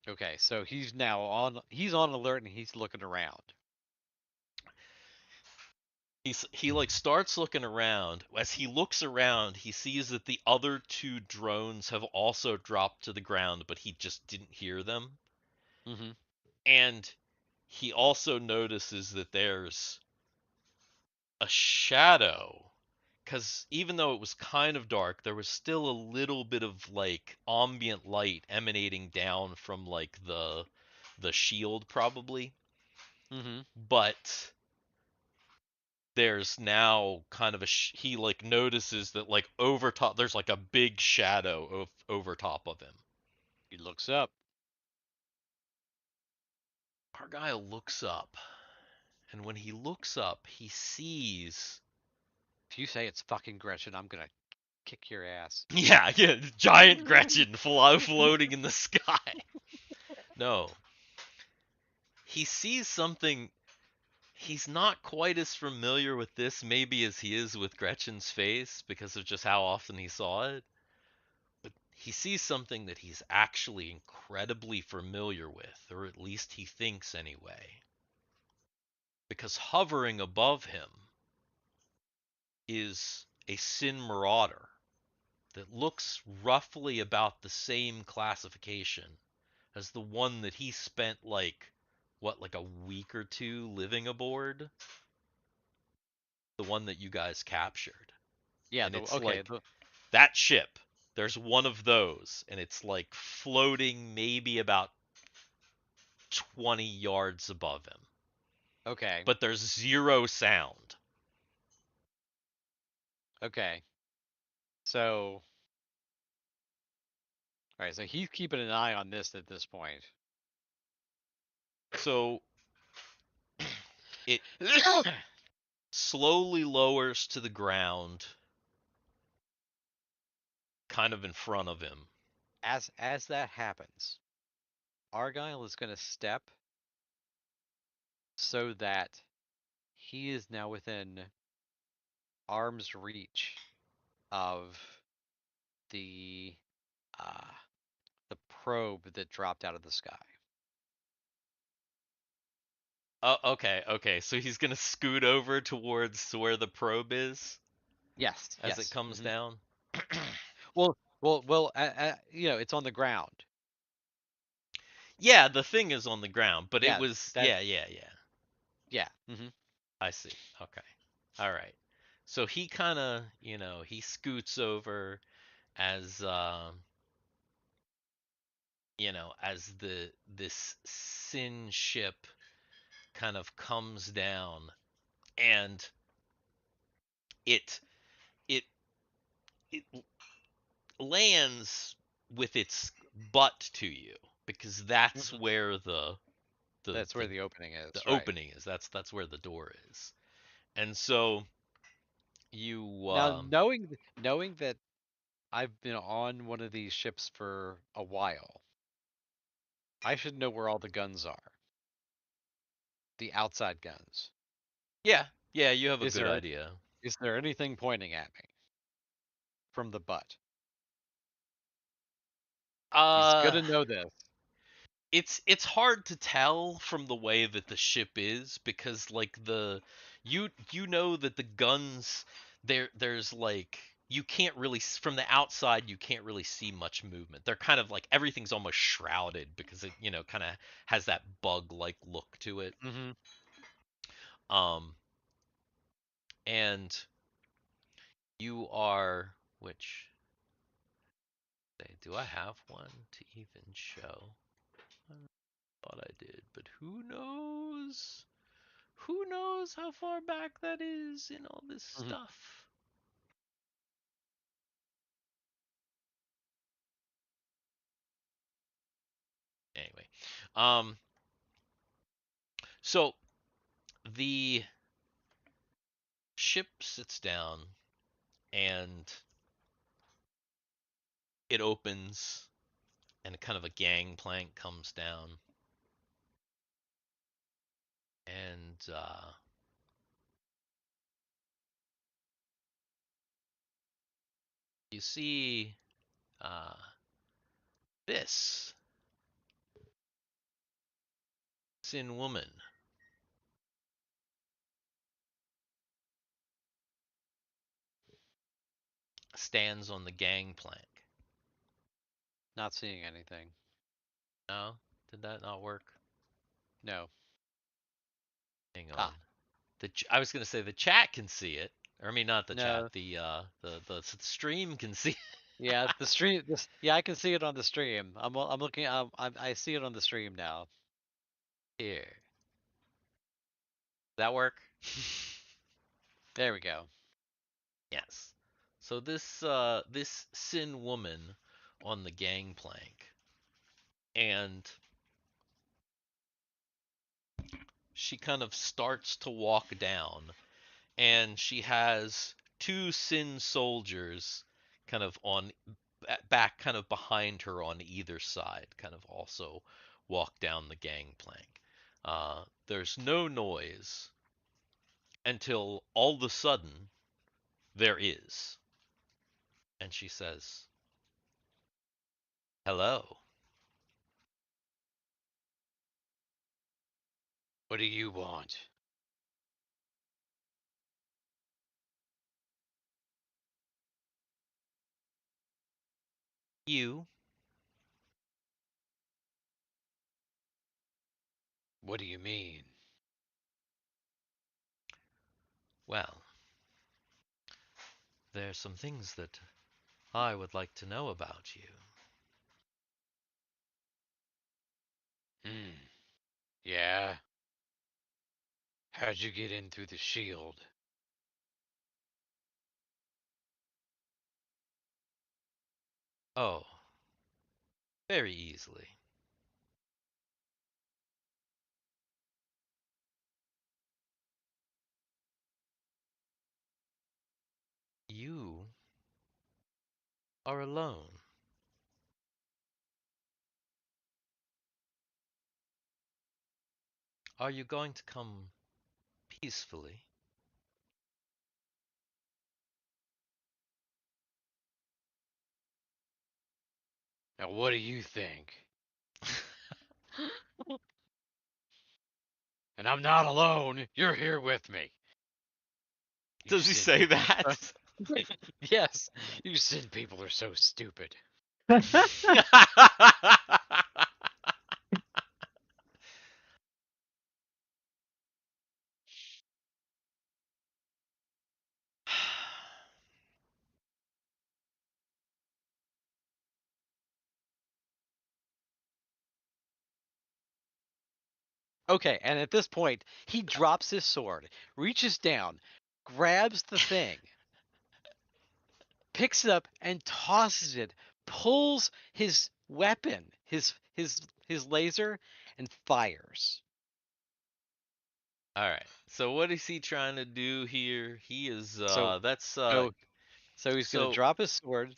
Okay, so he's now on. He's on alert and he's looking around. He like starts looking around. As he looks around, he sees that the other two drones have also dropped to the ground, but he just didn't hear them. Mm-hmm. And he also notices that there's a shadow, because even though it was kind of dark, there was still a little bit of like ambient light emanating down from like the shield probably. Mm-hmm. But there's now kind of he like notices that like over top there's like a big shadow over top of him. He looks up. Argyle looks up, and when he looks up, he sees If you say it's fucking Gretchen, I'm gonna kick your ass. yeah, giant Gretchen floating in the sky. No. He sees something. He's not quite as familiar with this maybe as he is with Gretchen's face because of just how often he saw it. But he sees something that he's actually incredibly familiar with, or at least he thinks anyway. Because hovering above him is a Sin Marauder that looks roughly about the same classification as the one that he spent like a week or two living aboard, the one that you guys captured. Yeah. And it's Okay. like that ship, there's one of those, and it's like floating maybe about 20 yards above him, Okay. but there's zero sound. Okay. So. All right. So he's keeping an eye on this at this point. So it slowly lowers to the ground, kind of in front of him. As that happens, Argyle is gonna step so that he is now within arm's reach of the uh the probe that dropped out of the sky. Okay. So he's gonna scoot over towards where the probe is Yes. as Yes. it comes Mhm. down. Well. It's on the ground. Yeah, the thing is on the ground, but it Yeah. was That. yeah. Yeah. Mm-hmm. I see. Okay. All right. So he kind of, he scoots over as as this Sin ship kind of comes down, and it it it lands with its butt to you, because that's Mhm. where the That's where the opening is. the Right. opening is. That's where the door is. And so you Now, knowing that I've been on one of these ships for a while, I should know where all the guns are. The outside guns. yeah, you have a Is good there idea. is there anything pointing at me from the butt? He's Uh gonna know this. it's hard to tell from the way that the ship is, because like you know that the guns, there's like, you can't really from the outside you can't really see much movement. They're kind of like everything's almost shrouded because it kind of has that bug like look to it. Mm-hmm. um and you are, which, do I have one to even show? I thought I did, but who knows? Who knows how far back that is in all this Mm-hmm. stuff? Anyway, um, so the ship sits down and it opens, and kind of a gangplank comes down, and You see this Sin woman. Stands on the gangplank. Not seeing anything. No? Did that not work? No. Hang on. Ah. I was gonna say the chat can see it. Or I mean, not the chat. No. The stream can see. Yeah, the stream. Yeah, I can see it on the stream. I'm looking. I see it on the stream now. Here. That work? There we go. Yes. So this Sin woman on the gangplank, and she kind of starts to walk down, and she has two Sin soldiers kind of on back, kind of behind her on either side, kind of also walk down the gangplank. There's no noise until all of a sudden there is. And she says, "Hello." What do you want? You? What do you mean? Well, there's some things that I would like to know about you. Yeah. How'd you get in through the shield? Oh, very easily. You are alone. Are you going to come peacefully? Now, what do you think? And I'm not alone. You're here with me. You Does he Sin say people are that? so- Yes. You Sin people are so stupid. Okay, and at this point, he drops his sword, reaches down, grabs the thing, picks it up and tosses it, pulls his weapon, his laser, and fires. All right. So what is he trying to do here? He is So that's so so he's gonna so drop his sword,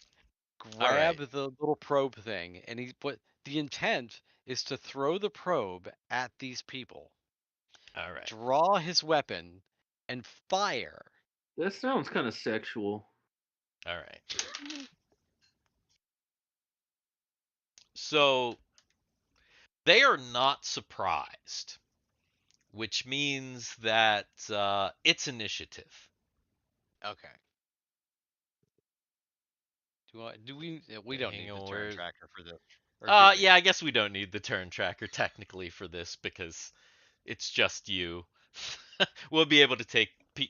all grab right. the little probe thing, and the intent is to throw the probe at these people, All right. draw his weapon, and fire. That sounds kind of sexual. All right. So they are not surprised, which means that it's initiative. Okay. Do we? We Okay, don't hang need the on, turn where? tracker for this. Or do we? Yeah, I guess we don't need the turn tracker technically for this because it's just you. We'll be able to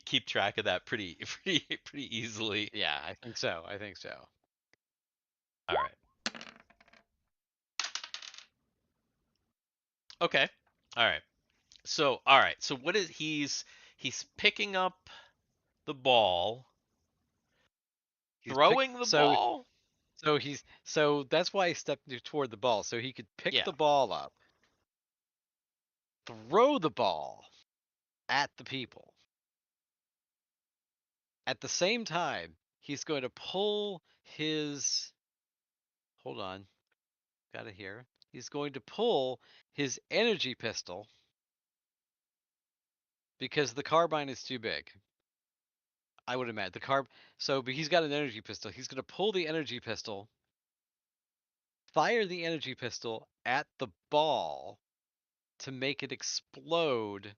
keep track of that pretty easily. Yeah, I think so. I think so. All right. Okay. All right. All right. So what is he's picking up the ball, He's pick, throwing the ball? so that's why he stepped toward the ball, so he could pick Yeah. the ball up, throw the ball at the people. At the same time, he's going to pull his. Hold on, got it here. He's going to pull his energy pistol because the carbine is too big. I would imagine the carb. So, but he's got an energy pistol. He's gonna pull the energy pistol, fire the energy pistol at the ball to make it explode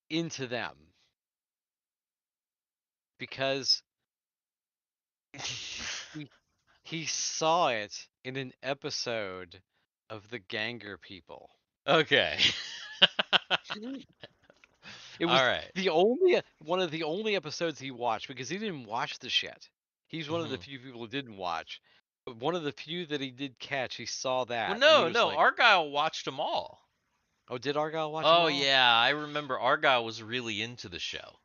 into them. Because he saw it in an episode of the Ganger People. Okay. It was All right. the one of the only episodes he watched because he didn't watch the shit. He's one of the Mhm. few people who didn't watch. But one of the few that he did catch, he saw that. Well, and he no, was no. like, Argyle watched them all. "Oh, did Argyle watch them Oh all?" yeah, I remember Argyle was really into the show.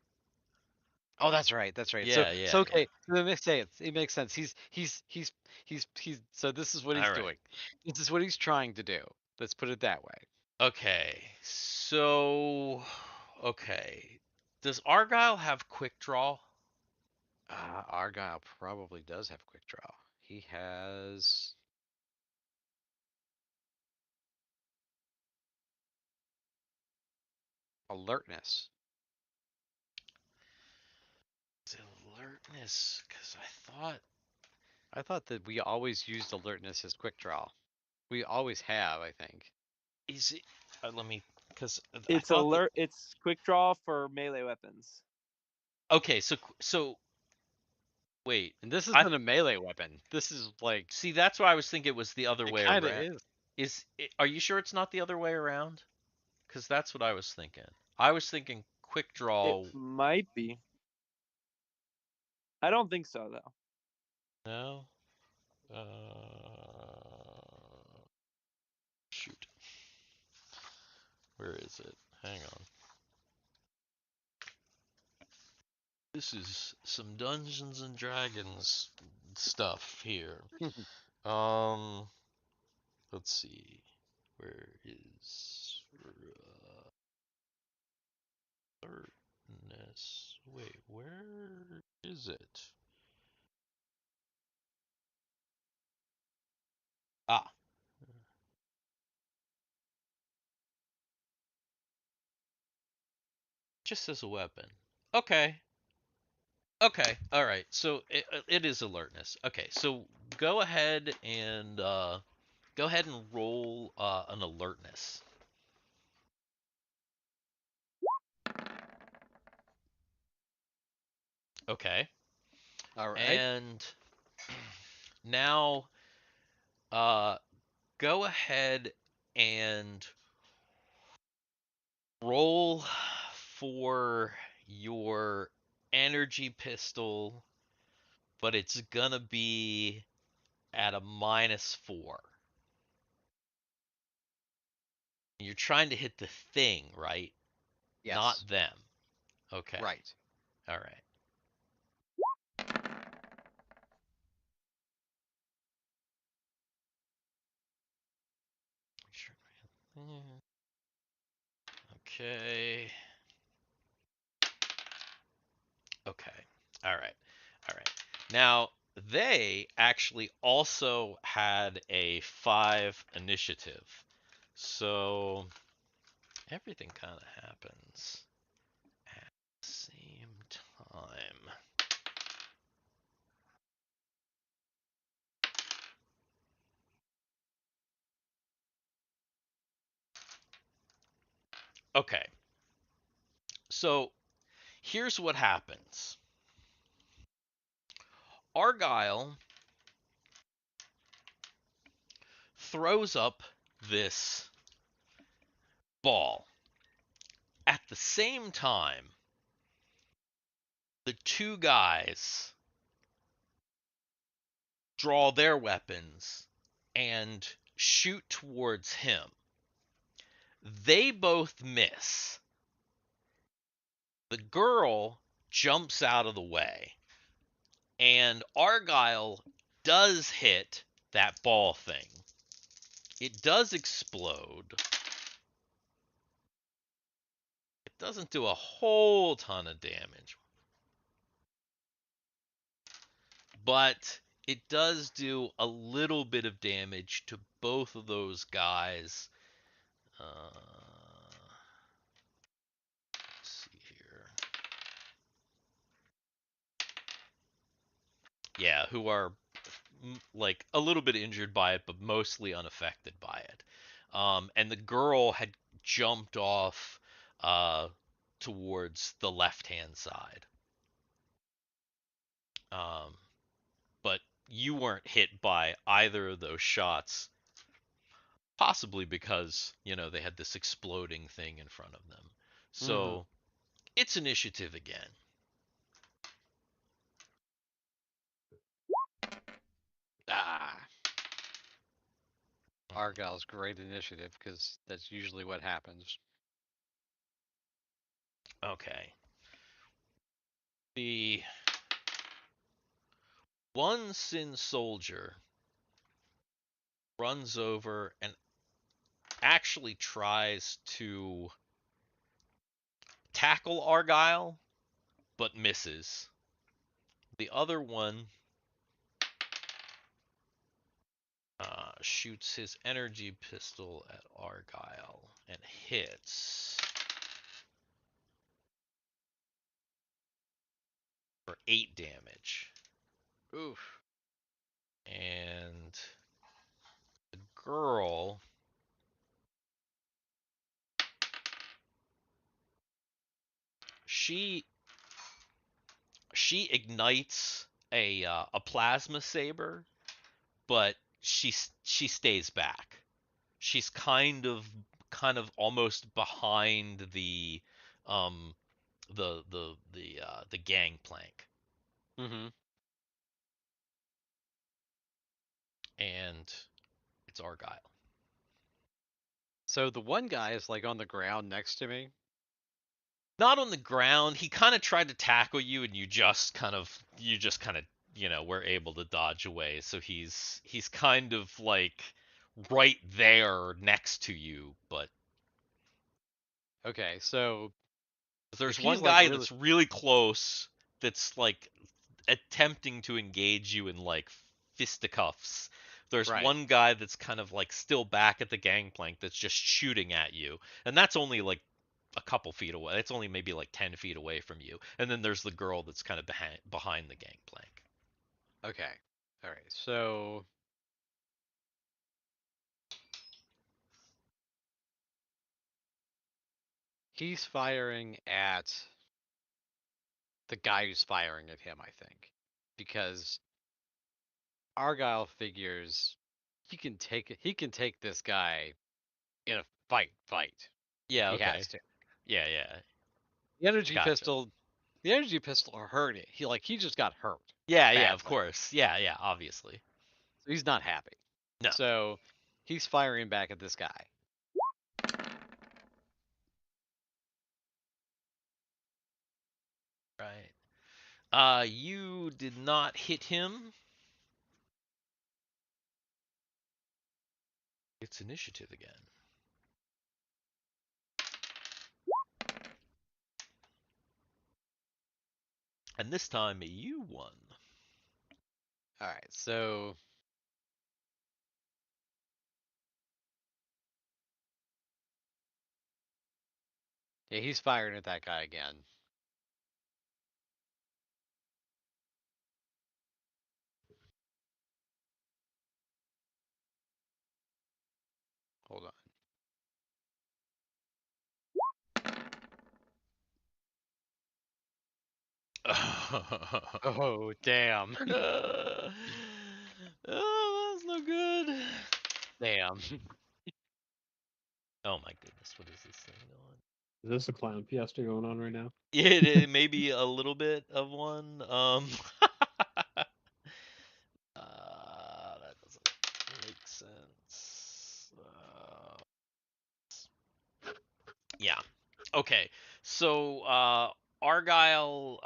Oh, that's right. That's right. Yeah, yeah, So yeah. okay. So it makes sense. It makes sense. He's. So this is what he's All right. doing. This is what he's trying to do. Let's put it that way. Okay. So, okay. Does Argyle have quick draw? Argyle probably does have quick draw. He has alertness. It's alertness, because I thought that we always used alertness as quick draw. We always have, I think. is it? Let me, because I It's thought that. alert. It's quick draw for melee weapons. Okay, so wait. And this I isn't a melee weapon. This is like see. That's why I was thinking it was the other it way kind of around. is. Are you sure it's not the other way around? Because that's what I was thinking. I was thinking quick draw. It might be. I don't think so though. No. Shoot. Where is it? Hang on. This is some Dungeons and Dragons stuff here. Let's see. Where is alertness? Wait, where is it? Ah. Just as a weapon. Okay. Okay. All right. So it is alertness. Okay. So go ahead and roll an alertness. Okay. All right. And now go ahead and roll for your energy pistol, but it's gonna be at a -4. You're trying to hit the thing, right? Yes. Not them. Okay. Right. All right. Okay. Okay. All right. All right. Now, they actually also had a 5 initiative. So everything kind of happens at the same time. Okay. So here's what happens. Argyle throws up this ball. At the same time, the two guys draw their weapons and shoot towards him. They both miss. The girl jumps out of the way, and Argyle does hit that ball thing. It does explode. It doesn't do a whole ton of damage, but it does do a little bit of damage to both of those guys. Let's see here. Yeah, who are like a little bit injured by it, but mostly unaffected by it. And the girl had jumped off towards the left-hand side. But you weren't hit by either of those shots, possibly because, they had this exploding thing in front of them. So it's initiative again. Ah. Argyle's great initiative, because that's usually what happens. Okay. The one Sin soldier runs over and actually tries to tackle Argyle, but misses. The other one shoots his energy pistol at Argyle and hits for 8 damage. Oof. And the girl she ignites a plasma saber, but she stays back. She's kind of almost behind the gangplank, and it's Argyle. So the one guy is like on the ground next to me. Not on the ground. He kind of tried to tackle you, and you just kind of were able to dodge away. So he's kind of like right there next to you, but Okay, so there's if one he's like guy really that's really close that's like attempting to engage you in like fisticuffs. There's right. one guy that's kind of like still back at the gangplank that's just shooting at you, and that's only like a couple feet away. It's only maybe like 10 feet away from you. And then there's the girl that's kind of behind the gangplank. Okay. All right. So he's firing at the guy who's firing at him, I think, because Argyle figures he can take this guy in a fight. Yeah, He okay. has to. Yeah, yeah. The energy Gotcha. pistol hurt it. He just got hurt. Yeah, yeah, of badly. course. Yeah, yeah, obviously. So he's not happy. No. So he's firing back at this guy. Right. You did not hit him. It's initiative again. And this time you won. All right. So yeah, he's firing at that guy again. Hold on. Oh, damn. Oh, that's no good. Damn. Oh my goodness, what is this thing going? Is this a clown fiesta going on right now? It may be a little bit of one. That doesn't make sense. Yeah. Okay. So Argyle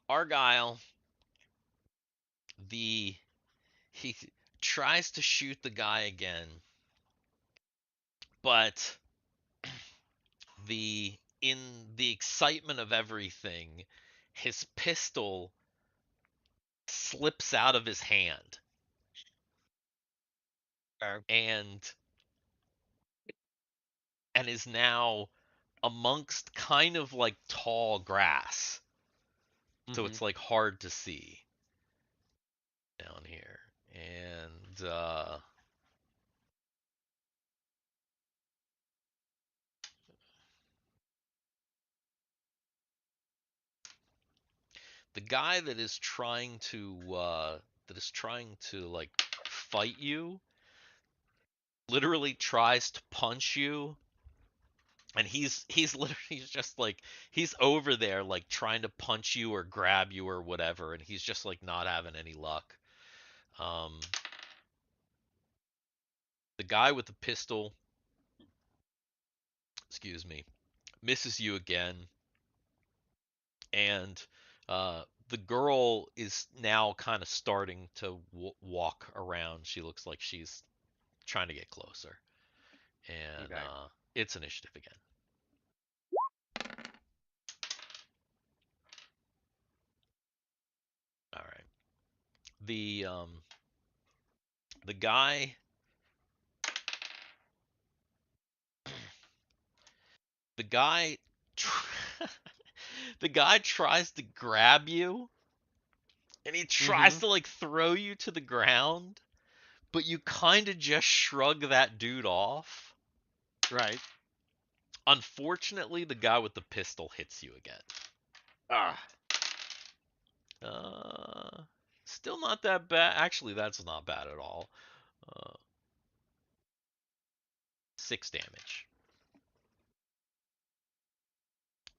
Argyle he tries to shoot the guy again, but in the excitement of everything, his pistol slips out of his hand. And is now amongst kind of like tall grass. So it's like hard to see down here. And the guy that is trying to like fight you literally tries to punch you, and he's literally just like he's over there like trying to punch you or grab you or whatever, and he's just like not having any luck. The guy with the pistol, excuse me, misses you again, and the girl is now kind of starting to walk around. She looks like she's trying to get closer, and Okay. it's initiative again. All right. The guy the guy the guy tries to grab you, and he tries to like throw you to the ground, but you kind of just shrug that dude off. Right. Unfortunately, the guy with the pistol hits you again. Ah. Still not that bad. Actually, that's not bad at all. 6 damage.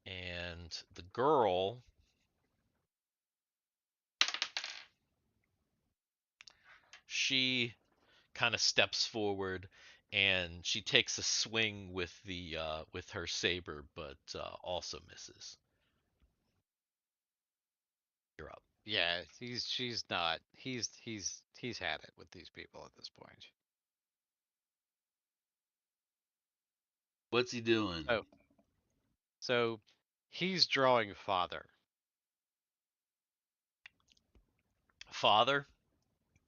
And the girl, she kind of steps forward and she takes a swing with the with her saber, but also misses. You're up. Yeah, she's not. He's had it with these people at this point. What's he doing? Oh. So he's drawing father. Father,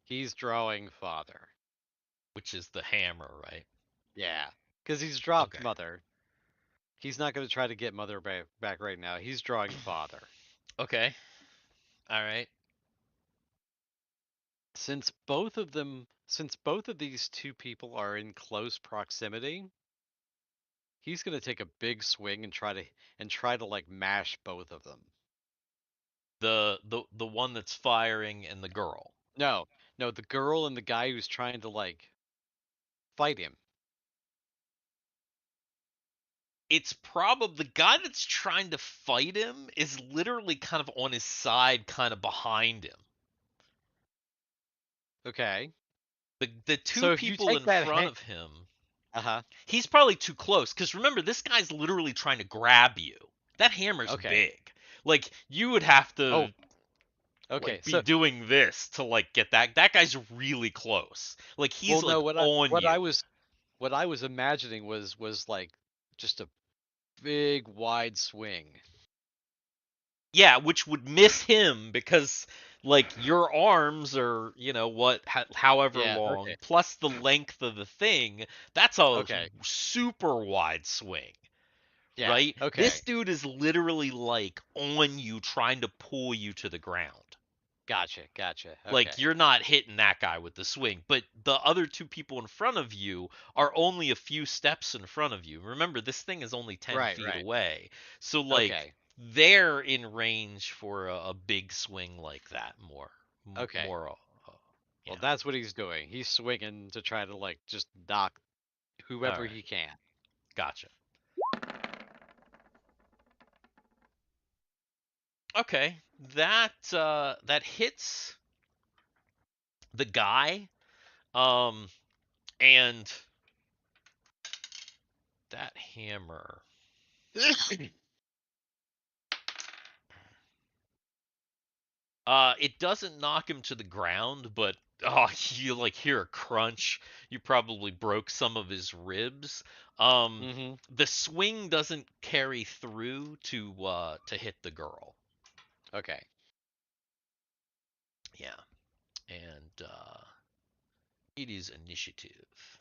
He's drawing father. which is the hammer, right? Yeah. Because he's dropped Okay. mother. He's not going to try to get mother back right now. He's drawing father. Okay. All right. Since both of these two people are in close proximity, he's going to take a big swing and try to like mash both of them. The one that's firing and the girl. No, the girl and the guy who's trying to like fight him. It's probably the guy that's trying to fight him is literally kind of on his side, kind of behind him. Okay. The two So if you people take in that front of him, Uh-huh. he's probably too close. Because remember, this guy's literally trying to grab you. That hammer's Okay. big. Like, you would have to Oh. Okay. like, be So doing this to like get that. That guy's really close. Like, he's well, no, like on you. what I was imagining was like just a big wide swing. Yeah, which would miss him because like your arms are, however Yeah, long, okay. plus the length of the thing. That's a Okay. super wide swing, Yeah. right? Okay. This dude is literally like on you, trying to pull you to the ground. Gotcha. Okay. Like, you're not hitting that guy with the swing, but the other two people in front of you are only a few steps in front of you. Remember, this thing is only 10 Right, feet right. away. So, like, Okay. they're in range for a big swing like that more. Okay. More, Well, that's what he's doing. He's swinging to try to like just knock whoever Alright. he can. Gotcha. Okay, that hits the guy, and that hammer. It doesn't knock him to the ground, but you like hear a crunch. You probably broke some of his ribs. Mm-hmm. The swing doesn't carry through to hit the girl. Okay. Yeah, and it is initiative.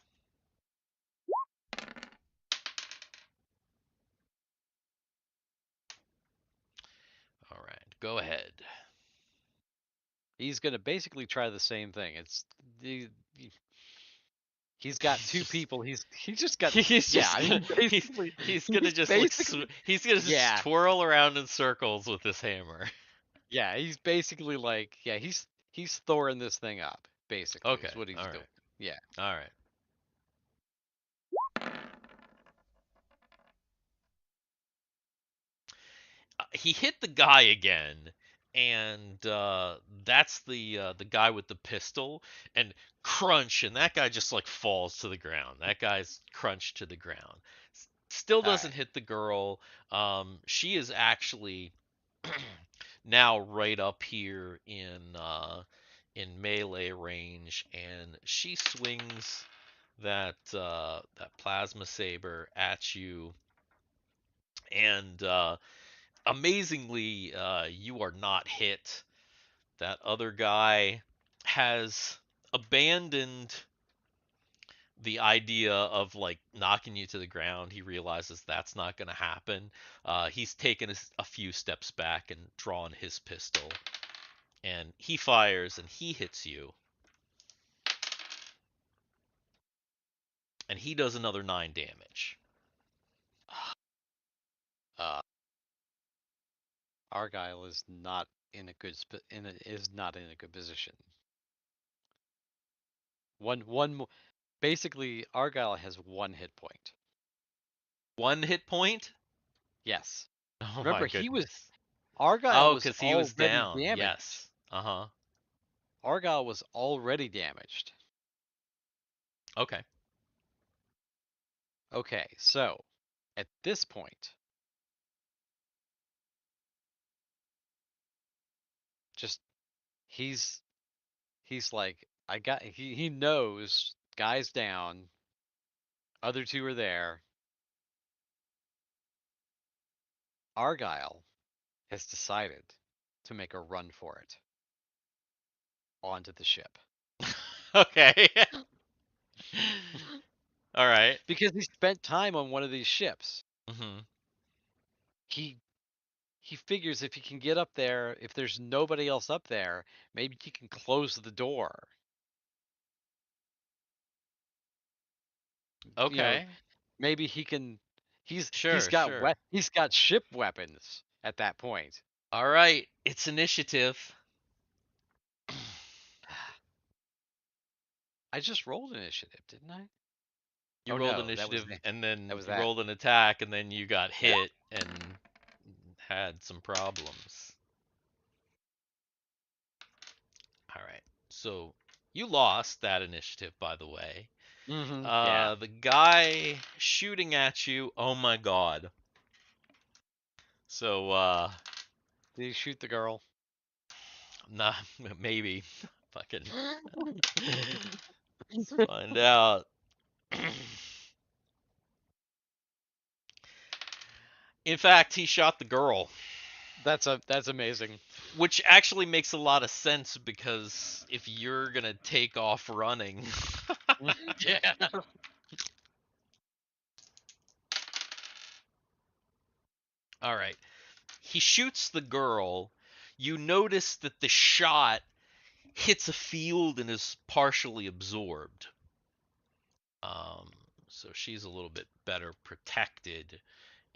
go ahead. He's gonna basically try the same thing. He's got two people. He's just got He's just yeah. gonna, he's gonna just like he's gonna just twirl around in circles with this hammer. Yeah, he's basically like he's Thoring this thing up. Basically, Okay, is what he's all doing. right. Yeah. All right. He hit the guy again, and that's the guy with the pistol, and crunch, and that guy just like falls to the ground. That guy's crunched to the ground. Still doesn't hit the girl. She is actually now right up here in melee range, and she swings that plasma saber at you, and amazingly, you are not hit. That other guy has abandoned the idea of like knocking you to the ground. He realizes that's not going to happen. He's taken a few steps back and drawn his pistol, and he fires and he hits you, and he does another 9 damage. Argyle is not in a good is not in a good position. Basically, Argyle has 1 hit point. 1 hit point? Yes. Oh Remember, my goodness. Argyle was because he already was down. damaged. Yes. Argyle was already damaged. Okay. Okay, so at this point, just he's like, he knows guys down, other 2 are there. Argyle has decided to make a run for it onto the ship. Okay. All right. Because he spent time on one of these ships. Mm-hmm. He figures if he can get up there, if there's nobody else up there, maybe he can close the door. Okay. You know, maybe he can. He's Sure. He's got ship weapons at that point. All right. It's initiative. I just rolled initiative, didn't I? You Oh, rolled no, initiative, and then that was you that. rolled an attack, and then you got hit and had some problems. All right. So you lost that initiative, by the way. Yeah. The guy shooting at you. Oh my god. So Did he shoot the girl? nah, maybe. Fucking. Let's find out. In fact, he shot the girl. That's amazing. Which actually makes a lot of sense, because if you're gonna take off running. Yeah. All right. He shoots the girl. You notice that the shot hits a field and is partially absorbed. So she's a little bit better protected.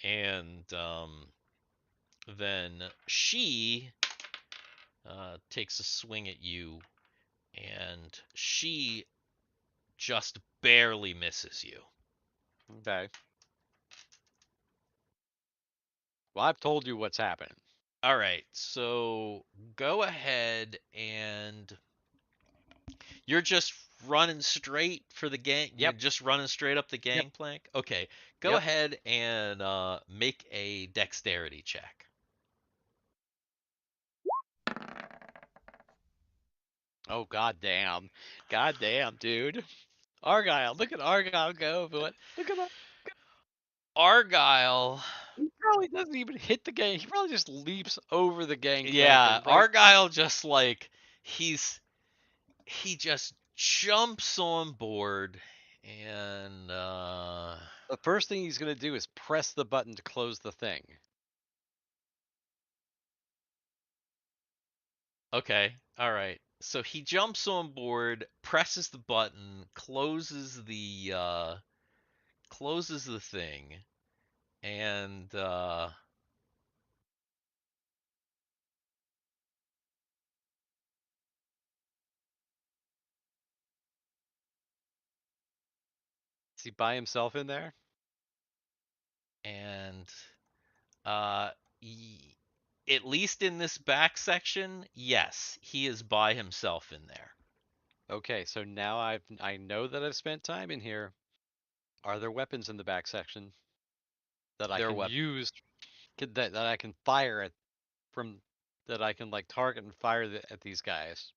And then she takes a swing at you, and she just barely misses you. Okay. Well, I've told you what's happening. All right, so go ahead, and you're just running straight for the gang. You're just running straight up the gangplank. Okay, go ahead and make a dexterity check. Oh, goddamn, dude. Argyle, look at Argyle go. Look at that. Argyle. He probably doesn't even hit the gang. He probably just leaps over the gangplank. Yeah, Argyle just like he just jumps on board, and the first thing he's gonna do is press the button to close the thing. Okay. All right. So he jumps on board, presses the button, closes the thing, and Is he by himself in there? and uh y- at least in this back section, yes, he is by himself in there. Okay, so now I know that I've spent time in here. Are there weapons in the back section that I There are can use that I can fire at from that I can like target and fire at these guys?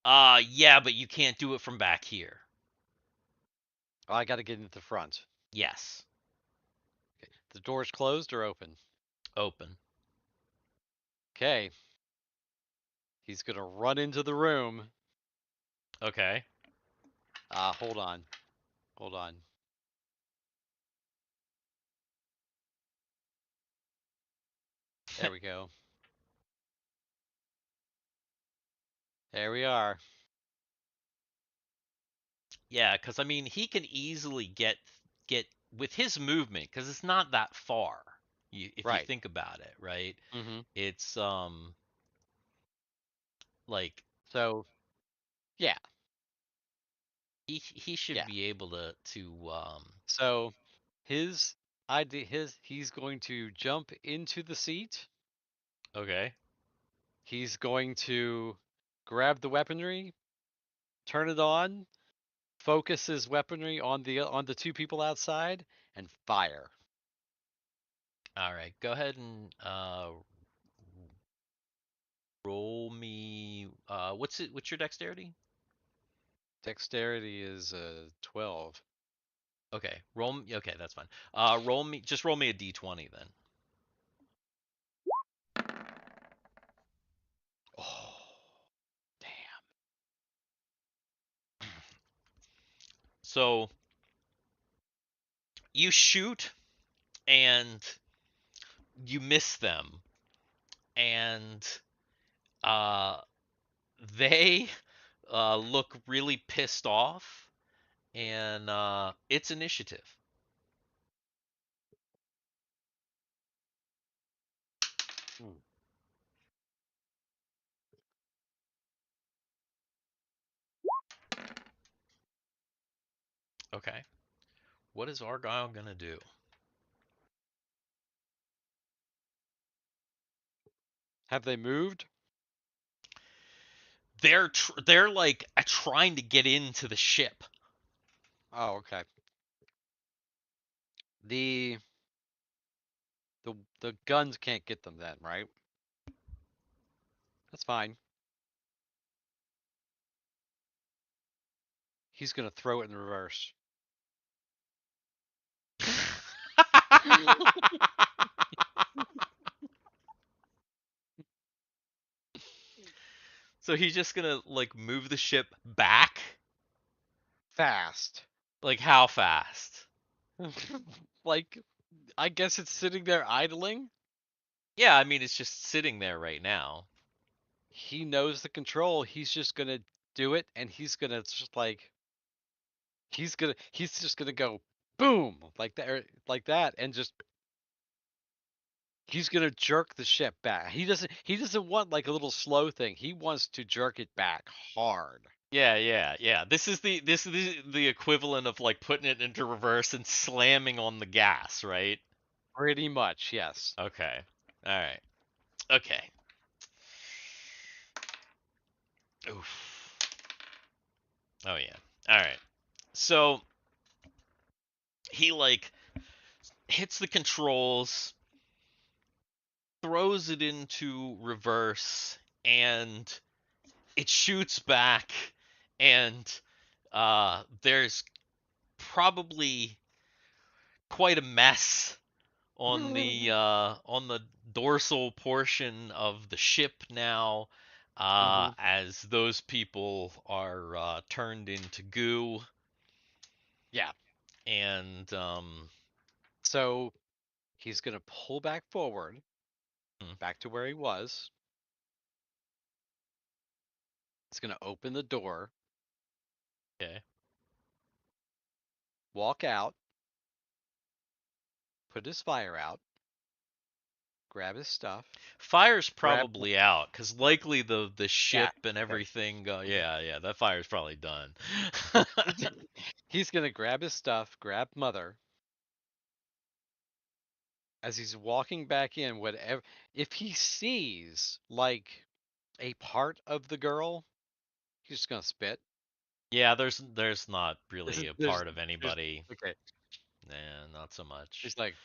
Yeah, but you can't do it from back here. Oh, I got to get into the front. Yes. Okay. The door's closed or open? Open. Okay. He's gonna run into the room. Okay. Hold on. Hold on. There we go. There we are. Yeah, because I mean, he can easily get with his movement because it's not that far. If you Right. think about it, right? Mm-hmm. It's like So, yeah, he should yeah. be able to. So, his idea, he's going to jump into the seat. Okay. He's going to grab the weaponry, turn it on, focus his weaponry on the two people outside, and fire. All right. Go ahead and roll me. What's your dexterity? Dexterity is 12. Okay. Okay, that's fine. Just roll me a d20 then. Oh, damn. So you shoot and you miss them, and uh, they look really pissed off, and it's initiative. Hmm. Okay. What is Argyle gonna do? Have they moved? They're like trying to get into the ship. Oh, okay. The the guns can't get them then, right? That's fine. He's gonna throw it in reverse. So he's just gonna like move the ship back. Fast. Like how fast? Like, I guess it's sitting there idling. Yeah, I mean it's just sitting there right now. He knows the control. He's just gonna do it, and he's gonna just like he's just gonna go boom like that, and just he's gonna jerk the ship back. He doesn't want like a little slow thing. He wants to jerk it back hard. Yeah. This is the equivalent of like putting it into reverse and slamming on the gas, right? Pretty much, yes. Okay. All right. Okay. Oof. Oh yeah. All right. So he like hits the controls, throws it into reverse, and it shoots back, and there's probably quite a mess on the dorsal portion of the ship now, Hmm. as those people are turned into goo, Yeah. and So he's gonna pull back forward, hmm, back to where he was. It's gonna open the door, Okay. walk out, put his fire out, grab his stuff. Fire's Grab- probably out, because likely the ship and okay. everything go. Yeah, that fire's probably done. He's gonna grab his stuff, grab Mother. As he's walking back in, whatever, if he sees like a part of the girl, he's just gonna spit. Yeah, there's not really a There's- part of anybody. Okay. Nah, not so much. He's like,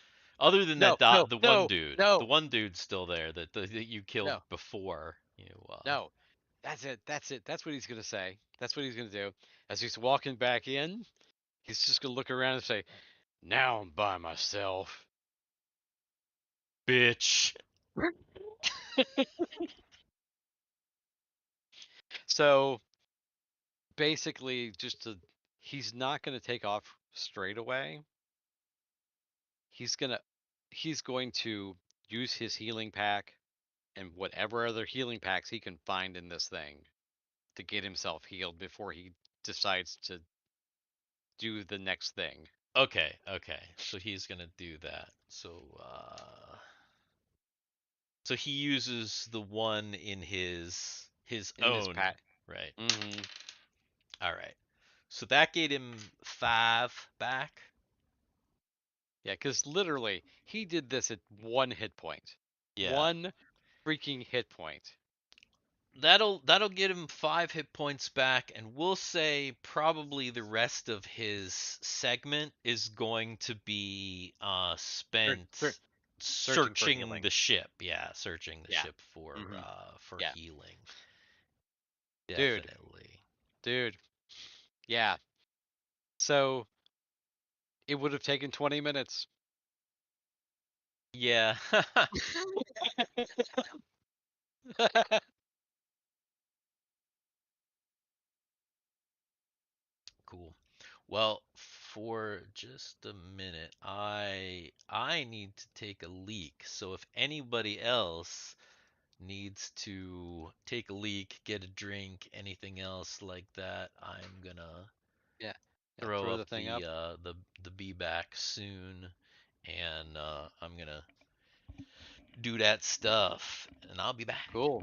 Other than no, that, no, the one no, dude, no, the one dude's still there that you killed no, before. no. That's it. That's it. That's what he's gonna say. That's what he's gonna do. As he's walking back in, he's just gonna look around and say, "Now I'm by myself." Bitch. So basically, he's not gonna take off straight away. He's going to use his healing pack and whatever other healing packs he can find in this thing to get himself healed before he decides to do the next thing. Okay. So he's gonna do that. So he uses the one in his In his own, pack. right? Mm-hmm. All right. So that gave him 5 back. Yeah, because literally he did this at 1 hit point. Yeah. 1 freaking hit point. That'll get him 5 hit points back, and we'll say probably the rest of his segment is going to be spent Searching for searching healing. the ship. Yeah, searching the Yeah. ship for Yeah. healing. Dude. Definitely. Yeah. So it would have taken 20 minutes. Yeah. Cool. Well, for just a minute, I need to take a leak. So if anybody else needs to take a leak, get a drink, anything else like that, I'm gonna Yeah. throw Throw up the thing the up. the be back soon, and I'm gonna do that stuff, and I'll be back. Cool.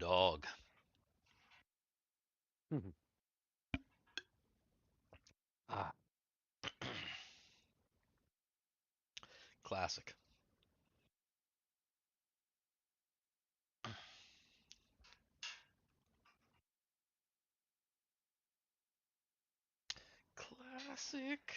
dog. Ah, Classic. Classic.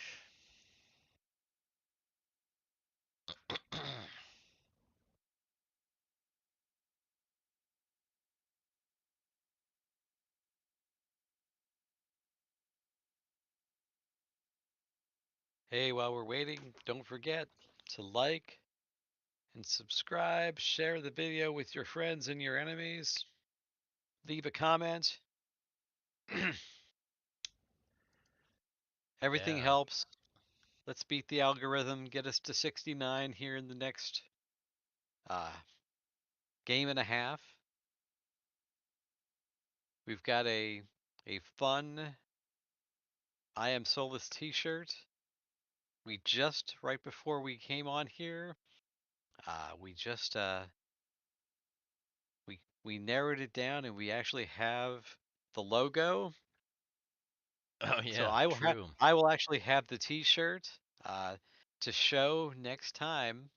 hey, while we're waiting, don't forget to like and subscribe, share the video with your friends and your enemies, leave a comment. Everything Yeah. helps. Let's beat the algorithm, get us to 69 here in the next game and a half. We've got a fun I Am Solus t-shirt. We just, right before we came on here, we just we narrowed it down and we actually have the logo. Oh So yeah, true. I will actually have the t-shirt to show next time.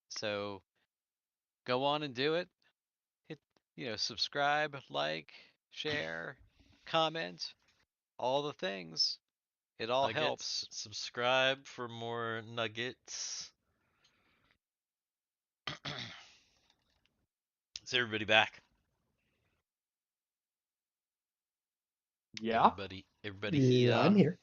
So go on and do it. Hit, subscribe, like, share, comment, all the things. It all helps. Subscribe for more nuggets. Is everybody back? Yeah. Everybody Yeah, I'm here.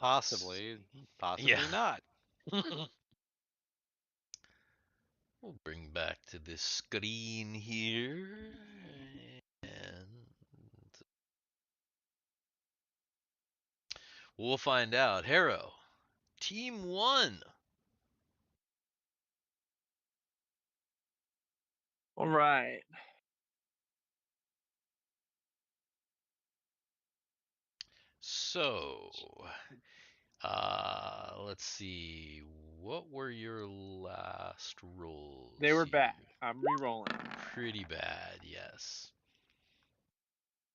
Possibly Yeah. not. We'll bring back to this screen here. And we'll find out. Harro, Team 1. All right. So, let's see. What were your last rolls? They were here? bad. I'm re-rolling. Pretty bad, yes.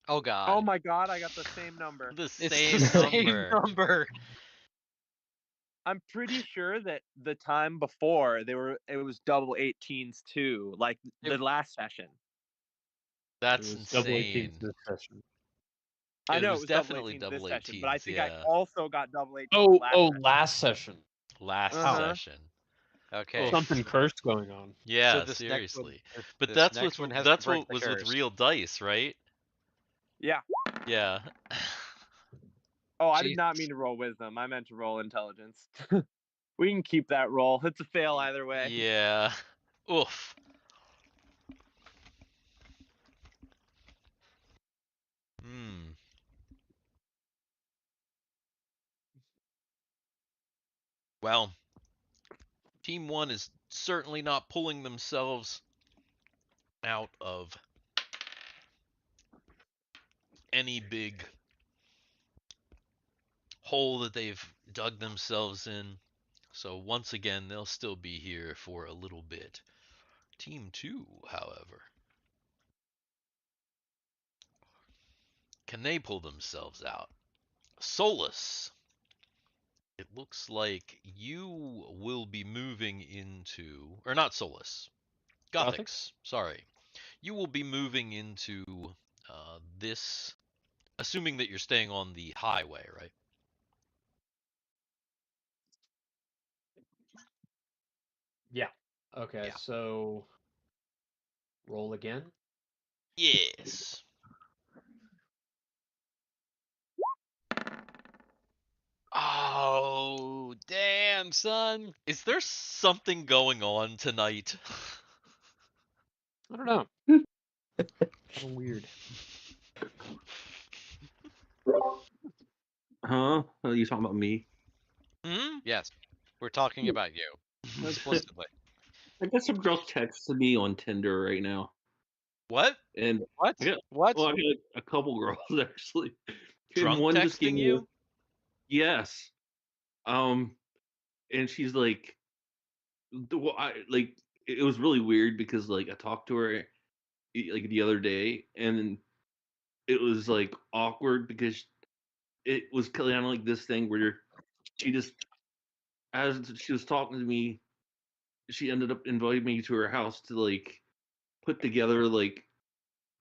Oh God. Oh my God, I got the same number. The It's same the number. same number. I'm pretty sure that the time before it was double 18s too, like the last session. That's It was double 18 insane. this session. I know was it was double definitely 18s double this session, but I 18s, think yeah. I also got double 18s Oh, last last session. session. Last Uh-huh. session. Okay. Something cursed going on. Yeah, So this seriously. But But that's next what one has that's to break what the was with curse. real dice, right? Yeah. Yeah. Oh, I did not Jesus. mean to roll wisdom. I meant to roll intelligence. We can keep that roll. It's a fail either way. Yeah. Oof. Hmm. Well, Team 1 is certainly not pulling themselves out of any big hole that they've dug themselves in. So once again, they'll still be here for a little bit. Team 2, however, can they pull themselves out? Solus, it looks like you will be moving into, or not Solus, Gothics, sorry. You will be moving into this, assuming that you're staying on the highway, right? Yeah. Okay, Yeah. so roll again. Yes. Oh, damn, son. Is there something going on tonight? I don't know. Kind of weird. Huh? Are you talking about me? Hmm? Yes. We're talking about you. Explicitly. I got some girls texting me on Tinder right now, What? and What? I got What? well, I got a couple girls actually. And Drunk one just gave texting me you? yes. and she's like, it was really weird because like I talked to her like the other day, and it was like awkward because it was kind of like this thing where she just, as she was talking to me, she ended up inviting me to her house to like put together like,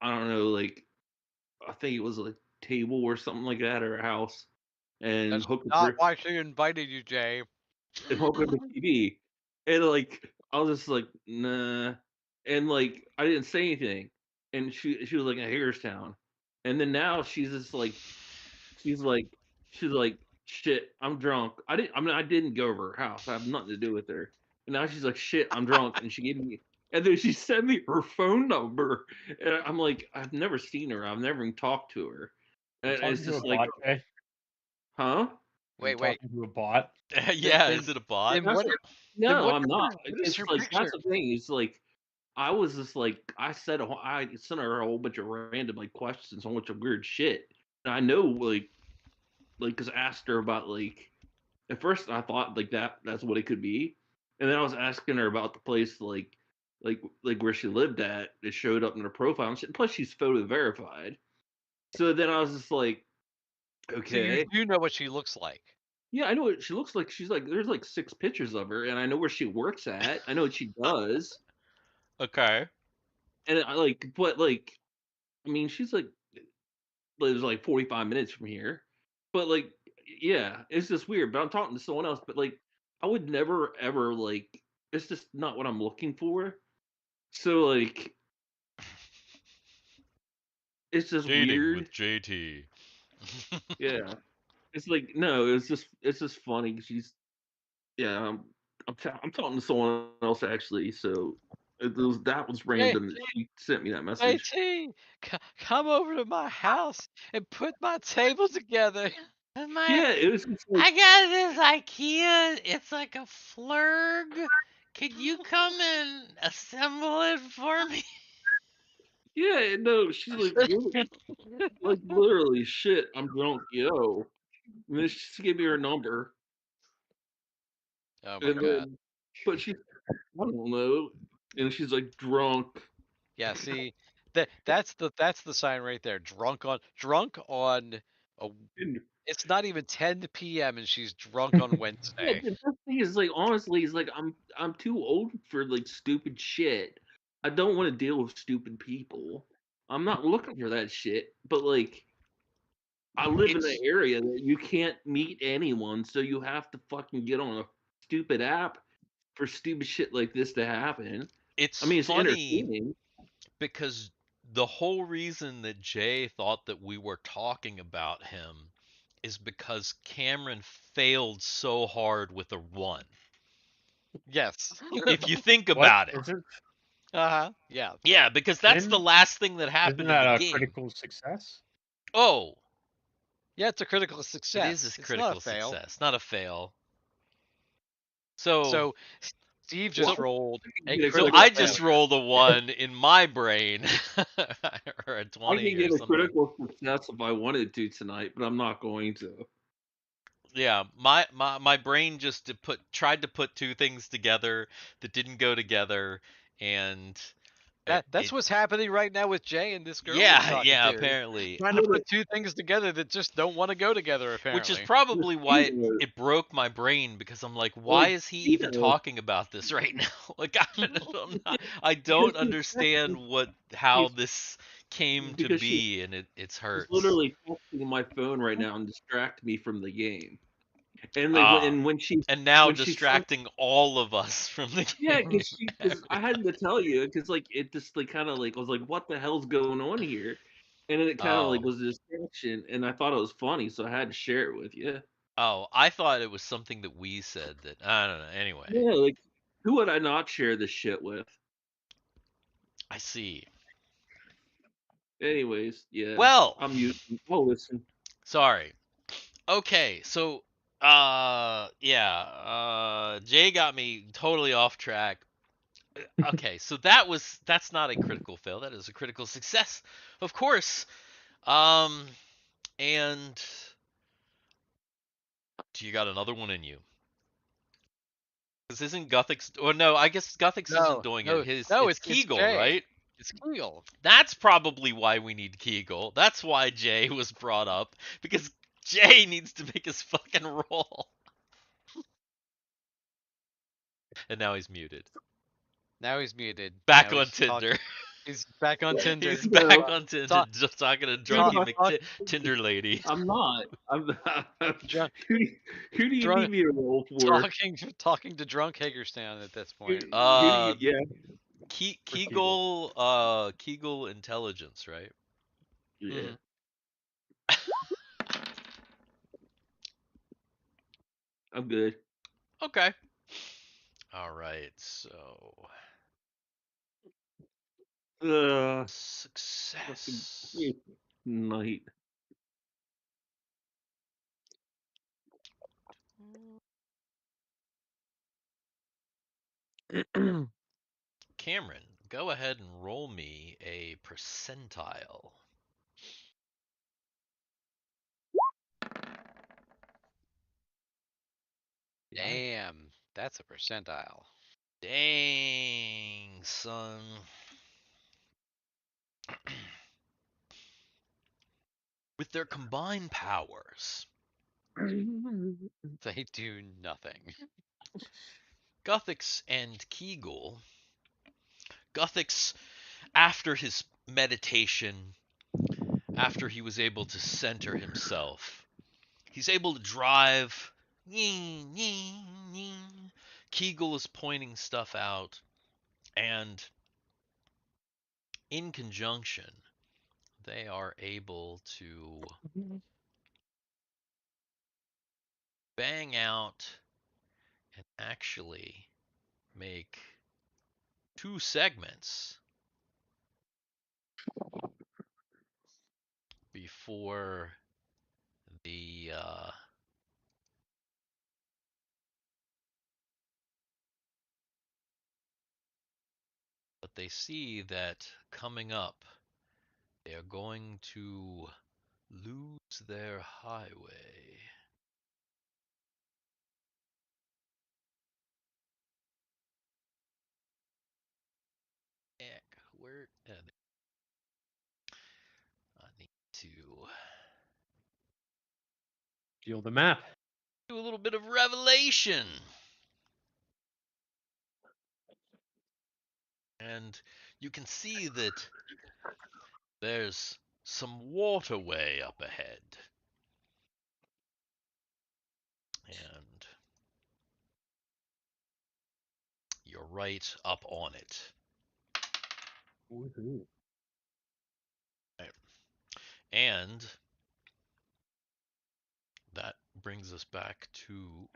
I don't know, like I think it was a table or something like that at her house, and That's hook up not her why she invited you, Jay. and hook up the TV. And like I was just like, nah. And like I didn't say anything. And she was like in Hagerstown. And then now she's like she's like, shit, I'm drunk. I didn't go over her house. I have nothing to do with her. And now she's like, shit, I'm drunk. And she gave me, and then she sent me her phone number. And I'm like, I've never seen her. I've never even talked to her. You're And talking it's to a just like, bot, Jay? huh? You're Wait. talking to a bot? Yeah, Then- is it a bot? Then what? No, what I'm is not. her- what is It's her like that's picture? the thing. It's like I was just like I said I sent her a whole bunch of random like questions, a whole bunch of weird shit. And I know like because I asked her about like at first I thought like that's what it could be, and then I was asking her about the place like where she lived at. It showed up in her profile and shit. Plus she's photo verified. So then I was just like, So you okay, do know what she looks like. yeah, I know what she looks like. She's like there's like 6 pictures of her, and I know where she works at. I know what she does. Okay. And I like, but like, I mean, she's like lives like 45 minutes from here, but like, yeah, it's just weird. But I'm talking to someone else, but like, I would never ever like. It's just not what I'm looking for. So like, it's just Dating weird. with JT. Yeah, it's like no, it's just funny. She's yeah. I'm talking to someone else actually. So that was Hey, random that she sent me that message. JT, come over to my house and put my table together. Yeah, it was just like I got this IKEA. It's like a flurg. Could you come and assemble it for me? yeah, no, she's like really, like literally shit. I'm drunk, yo. And then she gave me her number, Oh my and god. then, but she, I don't know, and she's like drunk. Yeah, see, that's the sign right there. Drunk on a, And it's not even 10 p.m. and she's drunk on yeah, Wednesday. the best thing is like honestly, is like I'm too old for like stupid shit. I don't want to deal with stupid people. I'm not looking for that shit. But like, I live in an It's area that you can't meet anyone, so you have to fucking get on a stupid app for stupid shit like this to happen. I it's mean, it's funny entertaining. because the whole reason that Jay thought that we were talking about him is because Cameron failed so hard with a 1. Yes. If you think What about it. is it? Uh-huh. Yeah. Yeah, because that's the Isn't last thing that isn't happened in that the a game. critical success? Oh, Yeah, it's a critical it success. is a It's not a critical fail. success, not a fail. So, So Steve just Well, rolled a get a so critical I critical just failure. rolled a 1 in my brain, or a I 20 can or get a something. critical success if I wanted to tonight, but I'm not going to. Yeah, my brain just tried to put two things together that didn't go together, and That's what's happening right now with Jay and this girl he's yeah, talking yeah, to. apparently, Trying to put two things together that just don't want to go together, which is apparently. probably why The thing is, it broke my brain because I'm like, why like, is he you even know, talking about this right now? Like, I because don't understand how she's this came to because be, and it's she's hurts. literally texting my phone right now and distract me from the game. And like Ah, and and now when she sent, distracting all of us from the yeah, game. because I had to tell you because like it just like kind of like I was like, what the hell's going on here? And then it kind of like Oh. was a distraction, and I thought it was funny, so I had to share it with you. Oh, I thought it was something that we said that I don't know. Anyway, Yeah, like who would I not share this shit with? I see. Anyways, yeah, Well, I'm muting. Oh, listen. sorry. Okay, so yeah, Jay got me totally off track. Okay, so that's not a critical fail. That is a critical success, of course. Um, and do you got another one in you? This isn't Guthix. Oh no, I guess Guthix isn't doing it. It's Kegel, Jay. right? It's Kegel. That's probably why we need Kegel. That's why Jay was brought up, because Jay needs to make his fucking roll. And now he's muted. Now he's muted. Back Now on he's Tinder. He's back on Tinder. He's back on Tinder, talk- just talking to talk- drunky Tinder lady. I'm not. Drunk- who do you drunk- need me to roll for? talking to drunk Hagerstown at this point. Yeah. Kegel intelligence, right? Yeah. Mhm. I'm good. Okay. All right, so success. Night. Cameron, go ahead and roll me a percentile. Damn, that's a percentile. Dang, son. With their combined powers, They do nothing. Guthix and Kegel. Guthix, after his meditation, after he was able to center himself, he's able to drive. Kegel is pointing stuff out, and in conjunction, they are able to bang out and actually make 2 segments before the but they see that coming up they are going to lose their highway. Heck, where I need to Feel the map. do a little bit of revelation. And you can see that there's some waterway up ahead. And you're right up on it. Woohoo. Right. And that brings us back to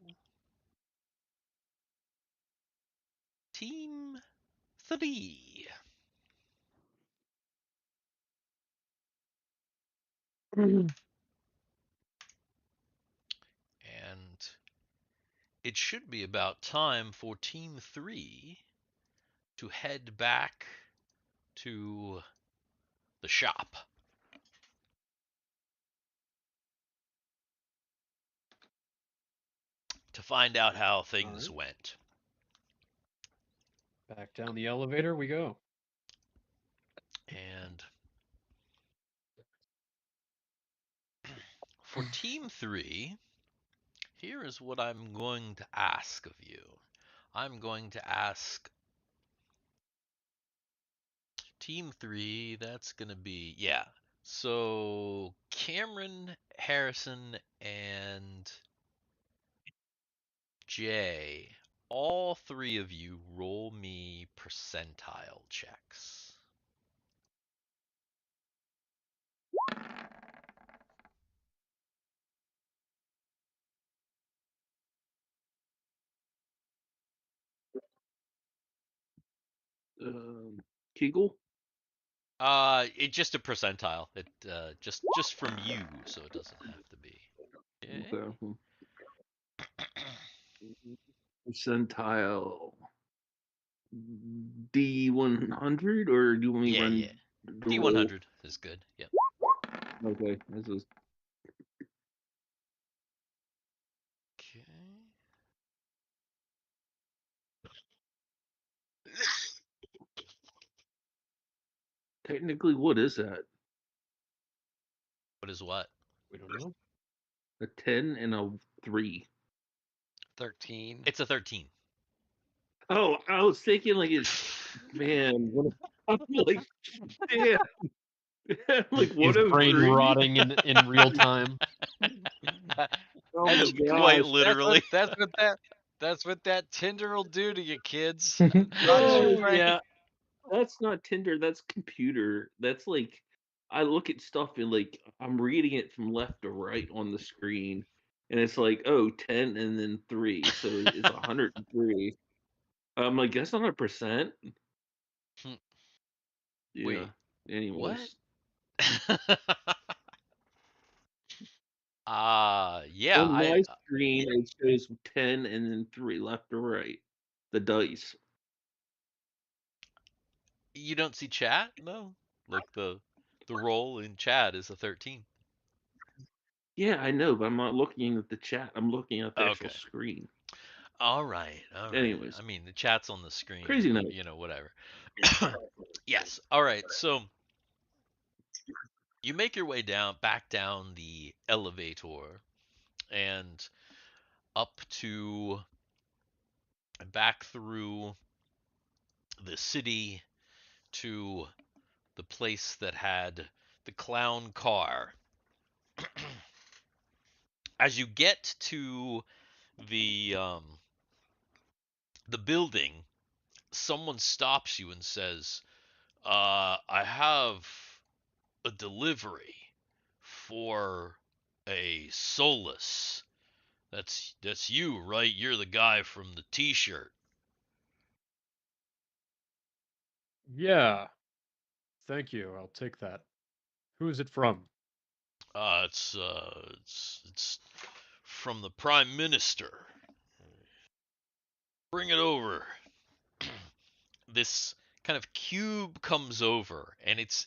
Team 3. And it should be about time for Team 3 to head back to the shop. To find out how things went. Back down the elevator we go. And for Team 3, here is what I'm going to ask of you. I'm going to ask Team 3, that's going to be, yeah. So Cameron, Harrison, and Jay, all 3 of you roll me percentile checks. Kegel? It's just a percentile. It just from you, so it doesn't have to be. Okay. Percentile. D100, or do you want me to run? Yeah. D100 is good. Yep. Okay, this is Okay. Technically, what is that? What is what? We don't know. A 10 and a 3. 13. It's a 13. Oh, I was thinking like it's man. I'm like, damn. I'm like His brain 103. rotting in real time. Oh my That's Quite gosh. literally. That's what that Tinder will do to you, kids. Oh Brain. yeah, that's not Tinder. That's computer. That's like I look at stuff and like I'm reading it from left to right on the screen, and it's like 10 and then 3, so it's 103. I'm like that's not a percent. Hmm. Yeah. Wait, what? Anyways, Yeah, on my screen it shows 10 and then 3 left to right. The dice. you don't see chat? No. Like the roll in chat is a 13. Yeah, I know, but I'm not looking at the chat. I'm looking at the actual Okay. screen. All right. All right. Anyways, I mean, the chat's on the screen, crazy night. whatever. Yes. All right. So you make your way back down the elevator and up to back through the city to the place that had the clown car. As you get to the building, someone stops you and says, I have a delivery for a Solus. That's you, right? You're the guy from the T-shirt. Yeah. Thank you. I'll take that. Who is it from? It's from the Prime Minister. Bring it over. This kind of cube comes over, and it's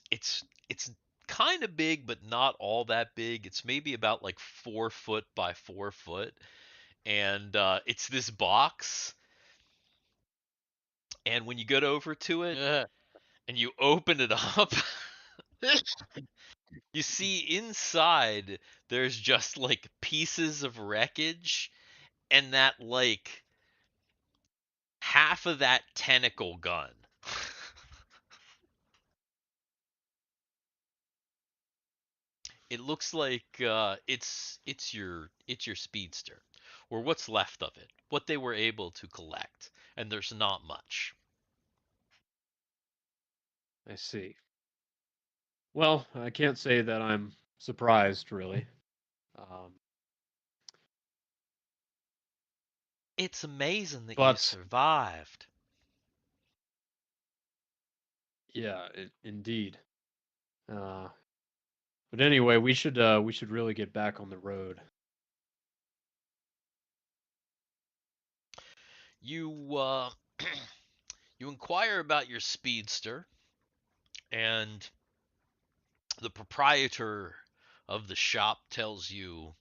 kind of big, but not all that big. It's maybe about like 4 foot by 4 foot, and it's this box. And when you get over to it Yeah. and you open it up, you see inside there's just like pieces of wreckage, and that like half of that tentacle gun. It looks like it's your speedster, or what's left of it, what they were able to collect, and there's not much. I see. Well, I can't say that I'm surprised, really. Um, It's amazing that you but survived. yeah, indeed. Uh, but anyway, we should really get back on the road. You you inquire about your speedster, and the proprietor of the shop tells you,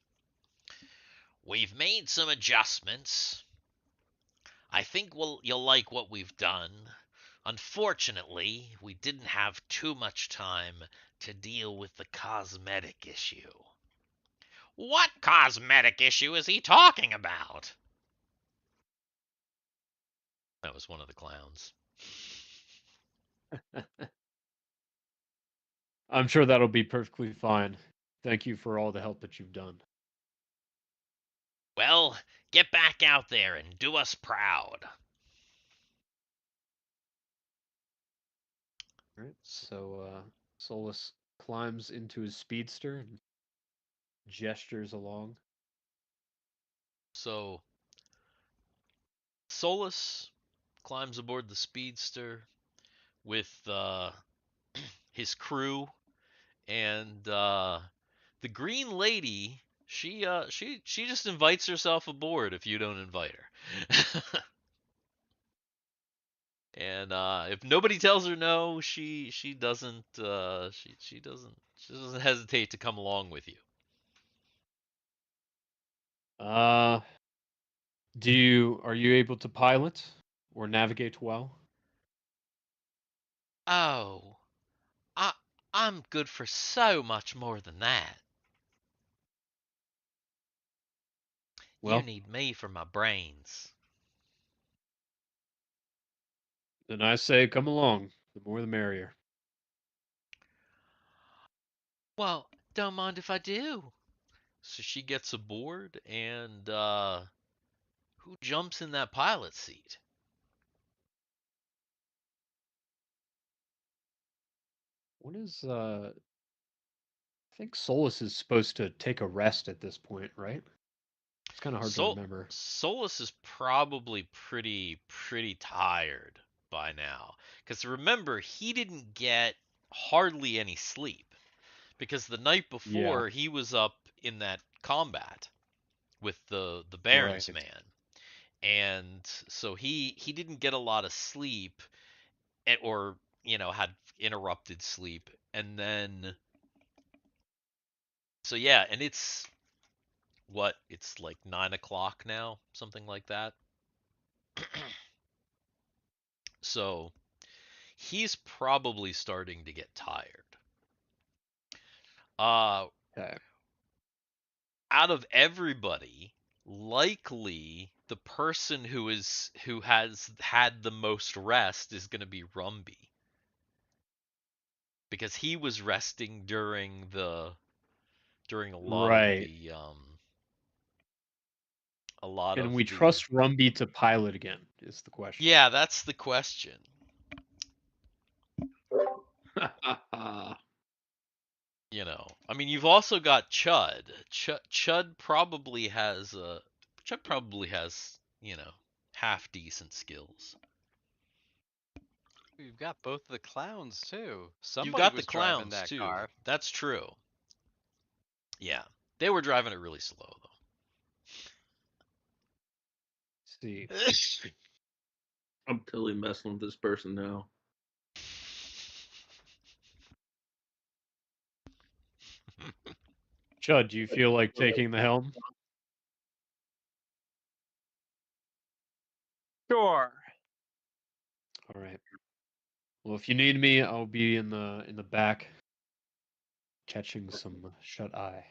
"We've made some adjustments. I think you'll like what we've done. Unfortunately, we didn't have too much time to deal with the cosmetic issue." "What cosmetic issue is he talking about?" That was one of the clowns. I'm sure that'll be perfectly fine. Thank you for all the help that you've done. "Well, get back out there and do us proud." All right. So Solus climbs into his speedster and gestures along. So Solus climbs aboard the speedster with his crew, and the green lady, she just invites herself aboard if you don't invite her. And if nobody tells her no, she doesn't she doesn't hesitate to come along with you. Uh, are you able to pilot or navigate well? Oh, I'm good for so much more than that. You Well, need me for my brains. then I say come along. The more the merrier. Well, don't mind if I do. So she gets aboard, and who jumps in that pilot seat? What is I think Solus is supposed to take a rest at this point, right? It's kind of hard to remember. Solus is probably pretty tired by now. Because remember, he didn't get hardly any sleep. Because the night Yeah, before, he was up in that combat with the Baron's right. man. And so he didn't get a lot of sleep, or had interrupted sleep. And then so yeah, and it's like 9 o'clock now, something like that. So he's probably starting to get tired. Uh, Okay. Out of everybody, likely the person who has had the most rest is going to be Rumby, because he was resting during Right. a lot Can of we the trust Rumby to pilot again? Is the question. yeah, that's the question. I mean, you've also got Chud. Chud probably has half decent skills. You've got both the clowns too. You've Somebody got the was driving clowns that too. car. That's true. Yeah, they were driving it really slow See. though. I'm totally messing with this person now. Chud, do you feel like taking the helm? Sure. All right. Well, if you need me, I'll be in the back catching some shut eye.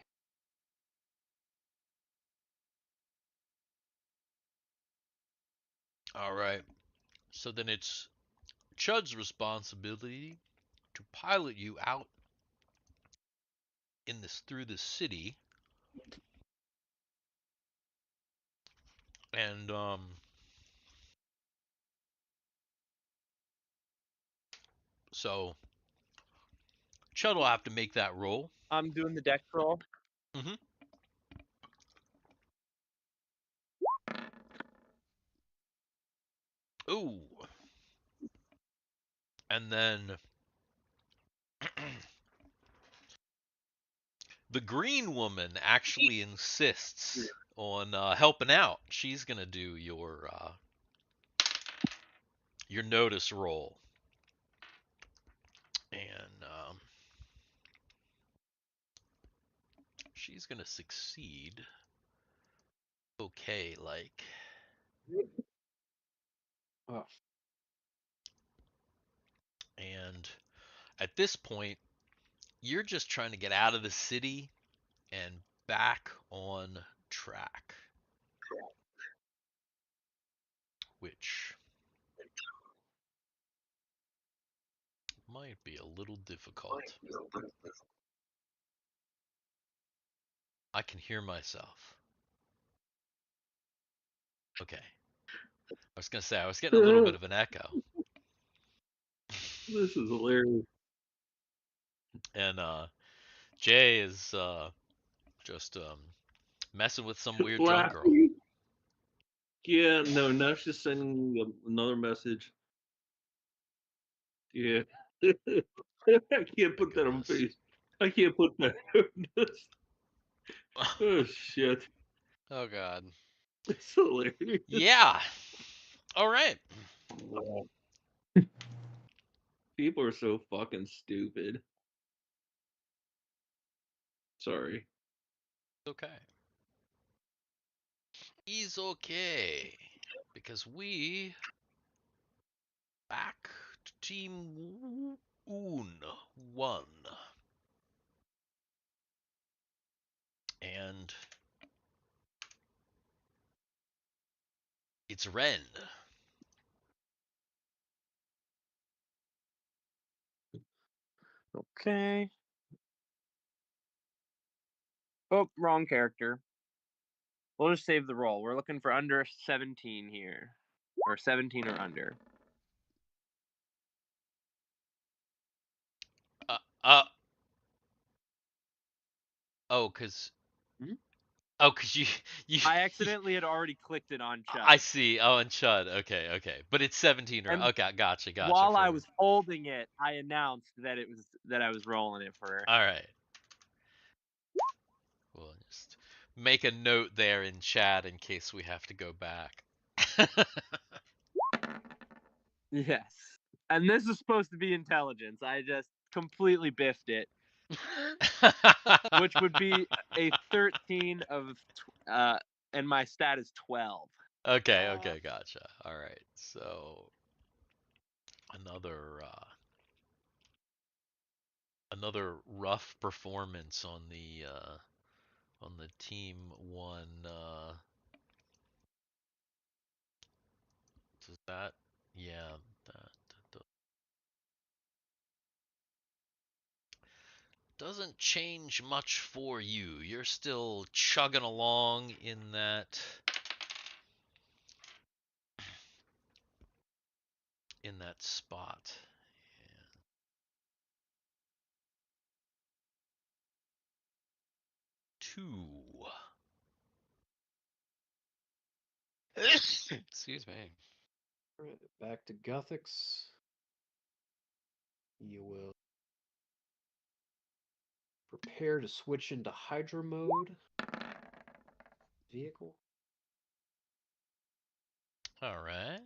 All right. So then it's Chud's responsibility to pilot you out through this city, and so Chud will have to make that roll. I'm doing the dex roll. Mm-hmm. Ooh. And then the green woman actually insists on helping out. She's gonna do your notice roll, and she's gonna succeed. Okay, like. Oh. And at this point, you're just trying to get out of the city and back on track, which might be a little difficult. I can hear myself. Okay. I was going to say, I was getting a little bit of an echo. This is hilarious. And Jay is just messing with some weird drunk girl. Yeah, no, now she's sending me another message. Yeah. I can't put that on face. I can't put that on this. Oh, shit. Oh god. It's hilarious. Yeah. All right. People are so fucking stupid. Sorry. Okay. He's okay. Because we back to Team 1. And it's Ren. Okay. Oh, wrong character. We'll just save the roll. We're looking for under 17 here. Or 17 or under. Oh, cause Hmm? you I accidentally had already clicked it on Chud. I see. Oh, and Chud. Okay. But it's 17 or And okay. Gotcha. While I For- was holding it, I announced that I was rolling it for her. All right. We'll just make a note there in chat in case we have to go back. Yes. And this is supposed to be intelligence. I just completely biffed it, which would be a 13 of and my stat is 12. Okay, gotcha. All right. So another another rough performance on the team one is that yeah, that doesn't change much for you. You're still chugging along in that spot. Two. Excuse me. All right, back to Gothics. You will prepare to switch into Hydra mode. Vehicle. All right.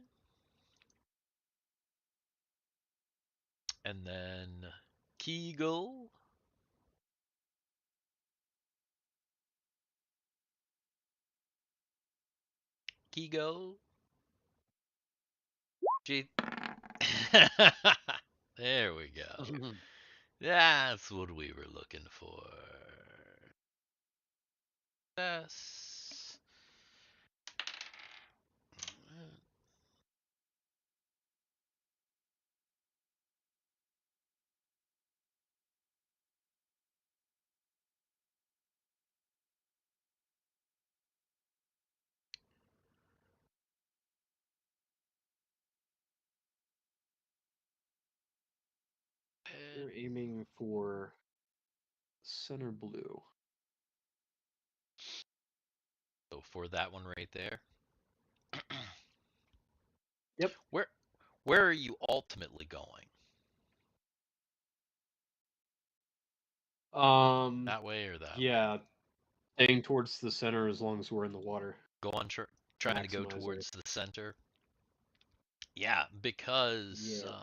And then Kegel. Kego. G. There we go. That's what we were looking for. Yes. You're aiming for center blue. So for that one right there. Yep. Where are you ultimately going? That way or that way? Yeah, staying towards the center as long as we're in the water. Go on trying to go Maximize towards it. the center. Yeah, because Yeah.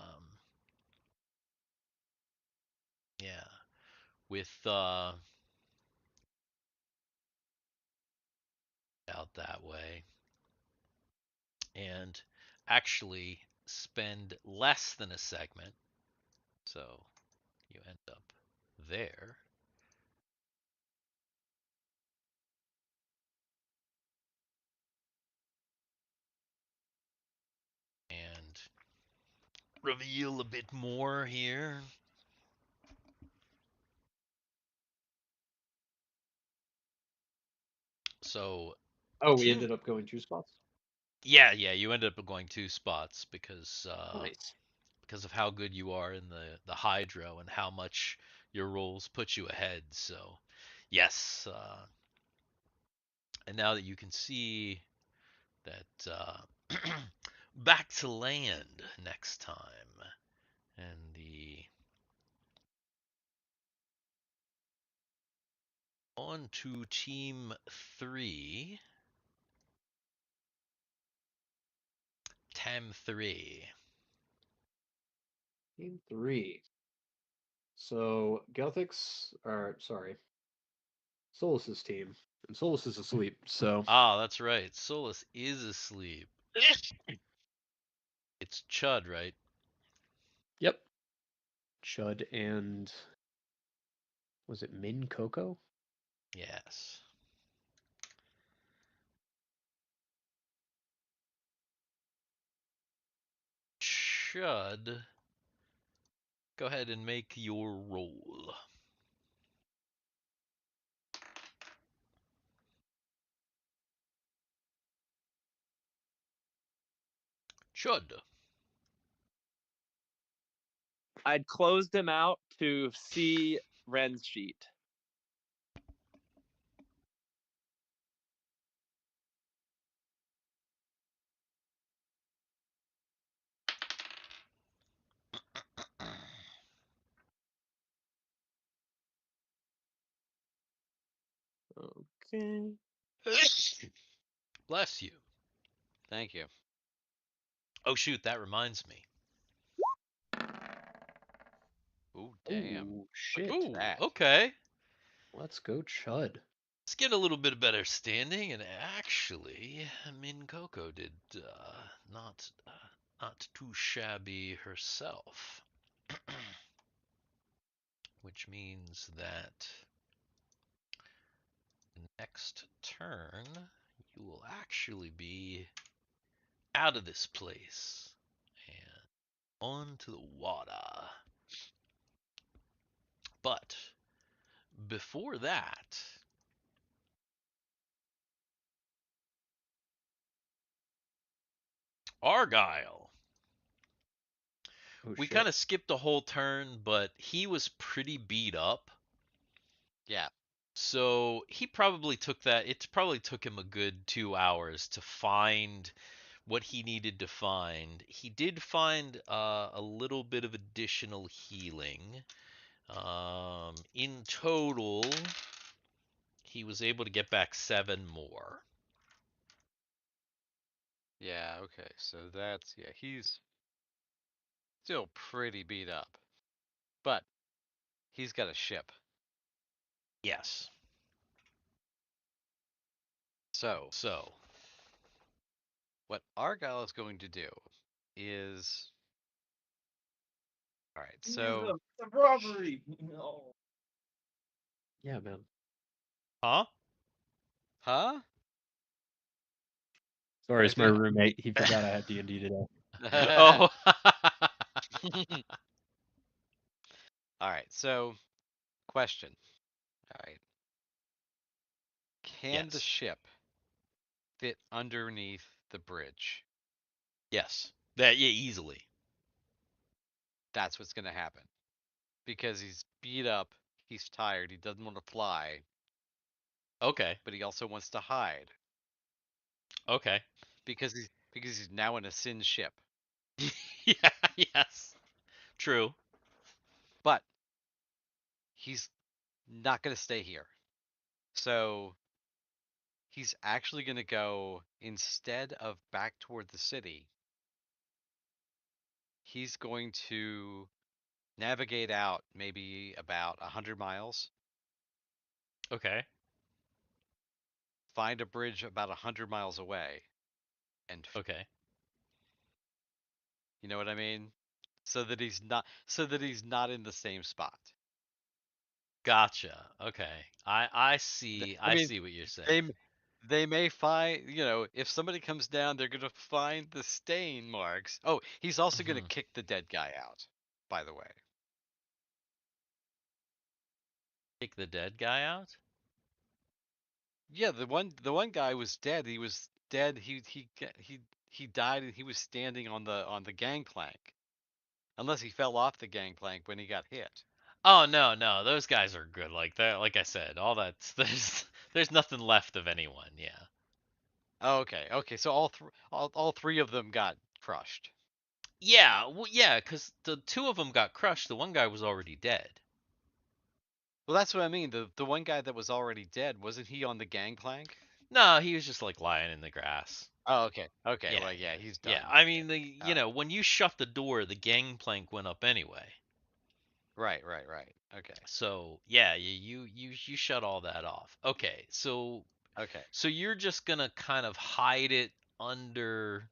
yeah, with out that way and actually spend less than a segment. So you end up there. And reveal a bit more here. So Oh, we ended up going 2 spots? yeah, you ended up going 2 spots because Nice. because of how good you are in the hydro and how much your rolls put you ahead. So yes, and now that you can see that back to land next time, and the on to team 3. Team 3. Team 3. So, Gothics, or sorry, Solus's team. And Solus is asleep, so. Ah, that's right. Solus is asleep. It's Chud, right? Yep. Chud and was it Min Coco? Yes. Should go ahead and make your roll. Should. I'd closed him out to see Ren's sheet. Okay. Bless you. Thank you. Oh shoot, that reminds me. Ooh, damn. Ooh, shit. Ooh, that. okay. Let's go Chud. Let's get a little bit better standing, and actually, Min Coco did not too shabby herself, which means that next turn you will actually be out of this place and onto the water. But before that, Argyle. Oh, We shit. kind of skipped a whole turn, but he was pretty beat up. Yeah. So he probably took that. It probably took him a good 2 hours to find what he needed to find. He did find a little bit of additional healing. In total, he was able to get back 7 more. Yeah, okay. So that's, yeah, he's still pretty beat up. But he's got a ship. Yes. So So, what Argyle is going to do is, all right, so the robbery. No. Yeah, man. huh? huh? Sorry, it's my Anything? roommate. He forgot I had D&D today. Oh. All right, so question. All right. Can the Yes. ship fit underneath the bridge? Yes. That yeah, easily. That's what's going to happen. Because he's beat up, he's tired, he doesn't want to fly, Okay. but he also wants to hide Okay. because he's now in a sin ship. Yeah, yes. True. But he's not going to stay here. So he's actually going to go, instead of back toward the city, he's going to navigate out maybe about 100 miles, Okay. find a bridge about 100 miles away, and Okay. you know what I mean? So that he's not in the same spot. Gotcha. Okay. I see I I mean, see what you're saying. they they may find, if somebody comes down, they're gonna find the stain marks. Oh, he's also gonna Mhm. kick the dead guy out, by the way. Kick the dead guy out? Yeah, the one guy was dead. He was dead. He died and he was standing on the gangplank. Unless he fell off the gangplank when he got hit. Oh no, those guys are good. Like that, like I said, all that's there's nothing left of anyone. Yeah. Oh, okay. So all three of them got crushed. Yeah, well, yeah, because the 2 of them got crushed. The one guy was already dead. Well, that's what I mean. The one guy that was already dead, wasn't he on the gangplank? No, he was just like lying in the grass. Oh, okay. Okay. Yeah, Well, yeah, he's yeah. done. I Yeah. mean, when you shut the door, the gangplank went up anyway. Right. Okay. So yeah, you shut all that off. Okay, so Okay. you're just gonna kind of hide it under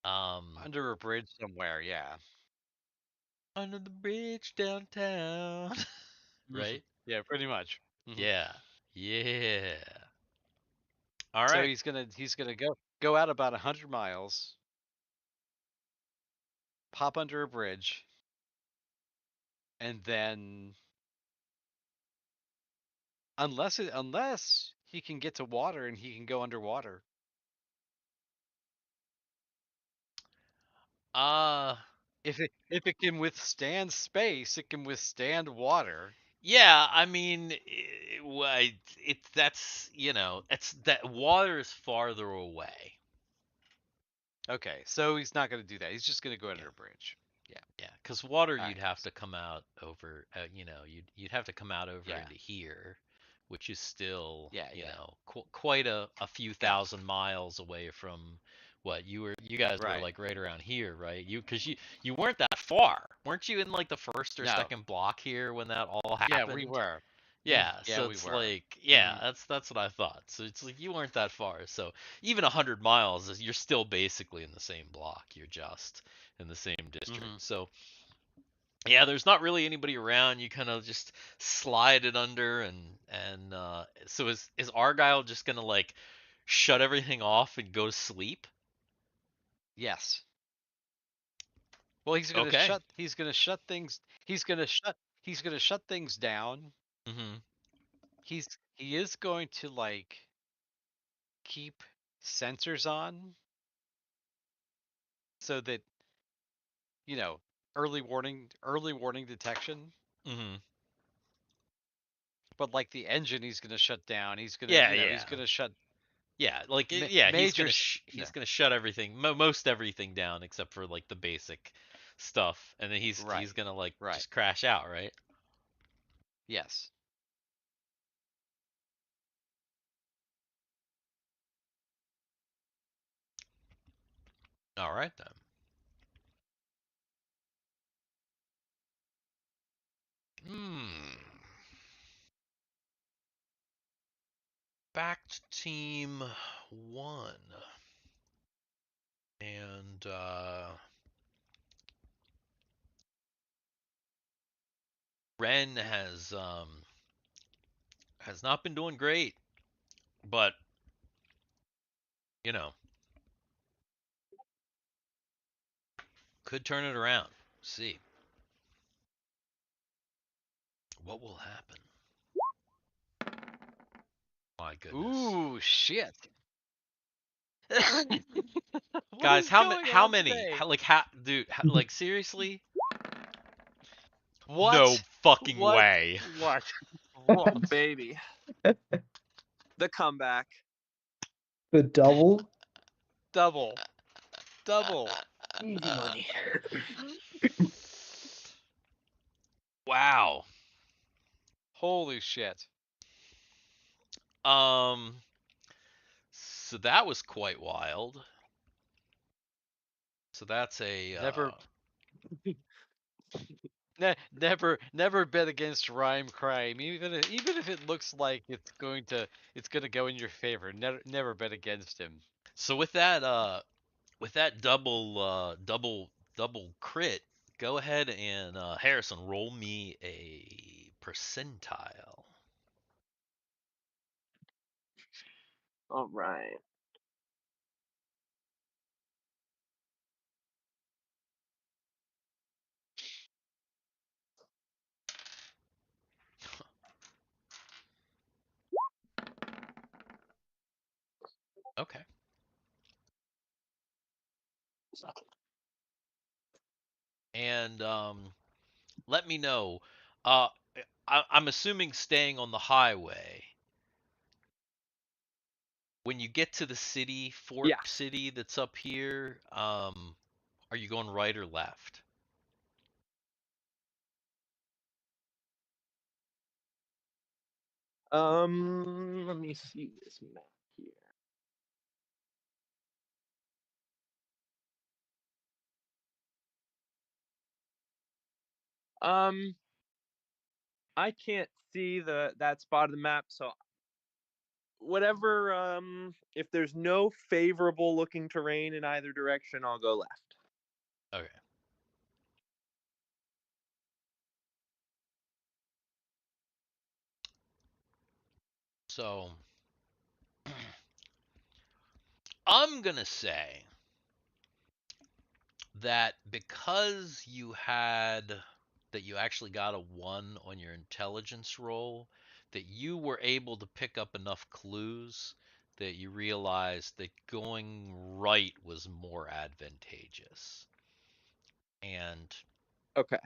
um Under a bridge somewhere, yeah. Under the bridge downtown. Right? Yeah, pretty much. Mhm. Yeah. Yeah. All So right. he's gonna go out about 100 miles, pop under a bridge, and then unless he can get to water and he can go underwater. Uh If it can withstand space, it can withstand water. yeah, I mean that's, it's that water is farther away. Okay, so he's not gonna do that. He's just gonna go under Yeah. a bridge. Yeah, cuz water All you'd right. have to come out over you'd have to come out over Yeah. into here, which is still, Yeah, yeah. quite a few Yeah. thousand miles away from what you guys were Right. like right around here, right? Cuz you weren't that far. Weren't you in like the first or No. second block here when that all happened? Yeah, we were. Yeah, Yeah, so we it's were. like, yeah, that's what I thought. So it's like you weren't that far. So even 100 miles you're still basically in the same block. You're just in the same district. Mhm. So yeah, there's not really anybody around. You kind of just slide it under, and so is Argyle just gonna like shut everything off and go to sleep? Yes. Well, he's gonna Okay. shut things. He's gonna shut things down. Mm-hmm. He is going to like keep sensors on so that early warning detection. Mm-hmm. But like the engine, he's gonna shut down. He's gonna Yeah, he's yeah. gonna shut Yeah, like ma- yeah, major. he's gonna shut everything, most everything down except for like the basic stuff, and then he's Right. gonna like Right. just crash out, right? Yes. All right then. Hmm. Back to team one, and Ren has not been doing great, but you know could turn it around. See what will happen. My goodness. Ooh, shit. What Guys, is how going how on many? today? Dude, like seriously? What? No fucking What? way. What? What? Baby. The comeback. The double? Double. Double. Easy money. Wow. Holy shit. So that was quite wild. So that's a Never bet against rhyme crime, even if it looks like it's gonna go in your favor. Never bet against him. so with that double crit, go ahead and Harrison, roll me a percentile. All right. Okay. And let me know. I'm assuming staying on the highway. When you get to the city, Fork Yeah. City, that's up here, are you going right or left? Let me see this map here. I can't see that spot of the map, so whatever. If there's no favorable looking terrain in either direction, I'll go left. Okay. So I'm going to say that because you actually got a 1 on your intelligence roll, that you were able to pick up enough clues that you realized that going right was more advantageous. And Okay.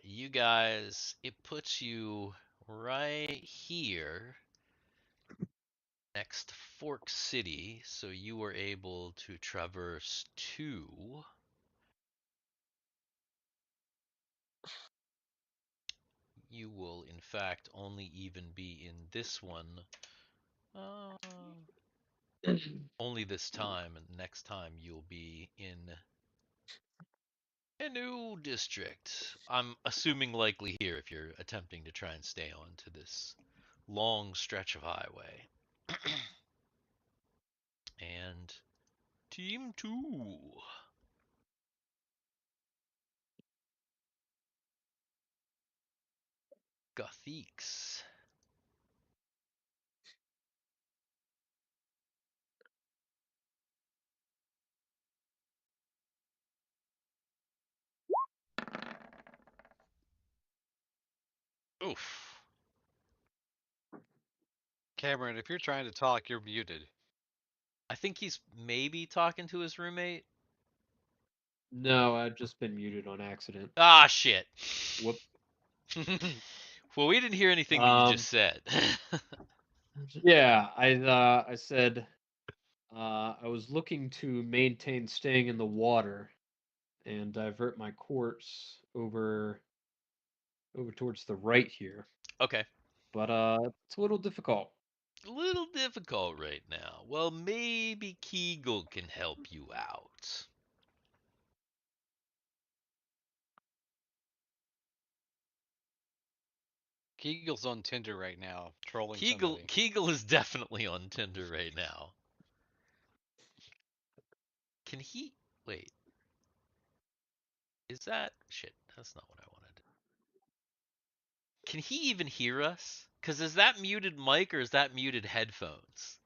you guys, it puts you right here next to Fork City, so you were able to traverse 2. You will, in fact, only even be in this one. Only this time, and next time you'll be in a new district. I'm assuming likely here if you're attempting to try and stay on to this long stretch of highway. And Team 2. Gothiques. Oof. Cameron, if you're trying to talk, you're muted. I think he's maybe talking to his roommate. No, I've just been muted on accident. Ah, shit. Whoop. Well, we didn't hear anything that you just said. Yeah, I said I was looking to maintain staying in the water and divert my course over towards the right here. Okay. But it's a little difficult. A little difficult right now. Well, maybe Kegel can help you out. Kegel's on Tinder right now, trolling somebody. Kegel is definitely on Tinder right now. Can he... Wait. Is that... Shit, that's not what I wanted. Can he even hear us? Because is that muted mic or is that muted headphones?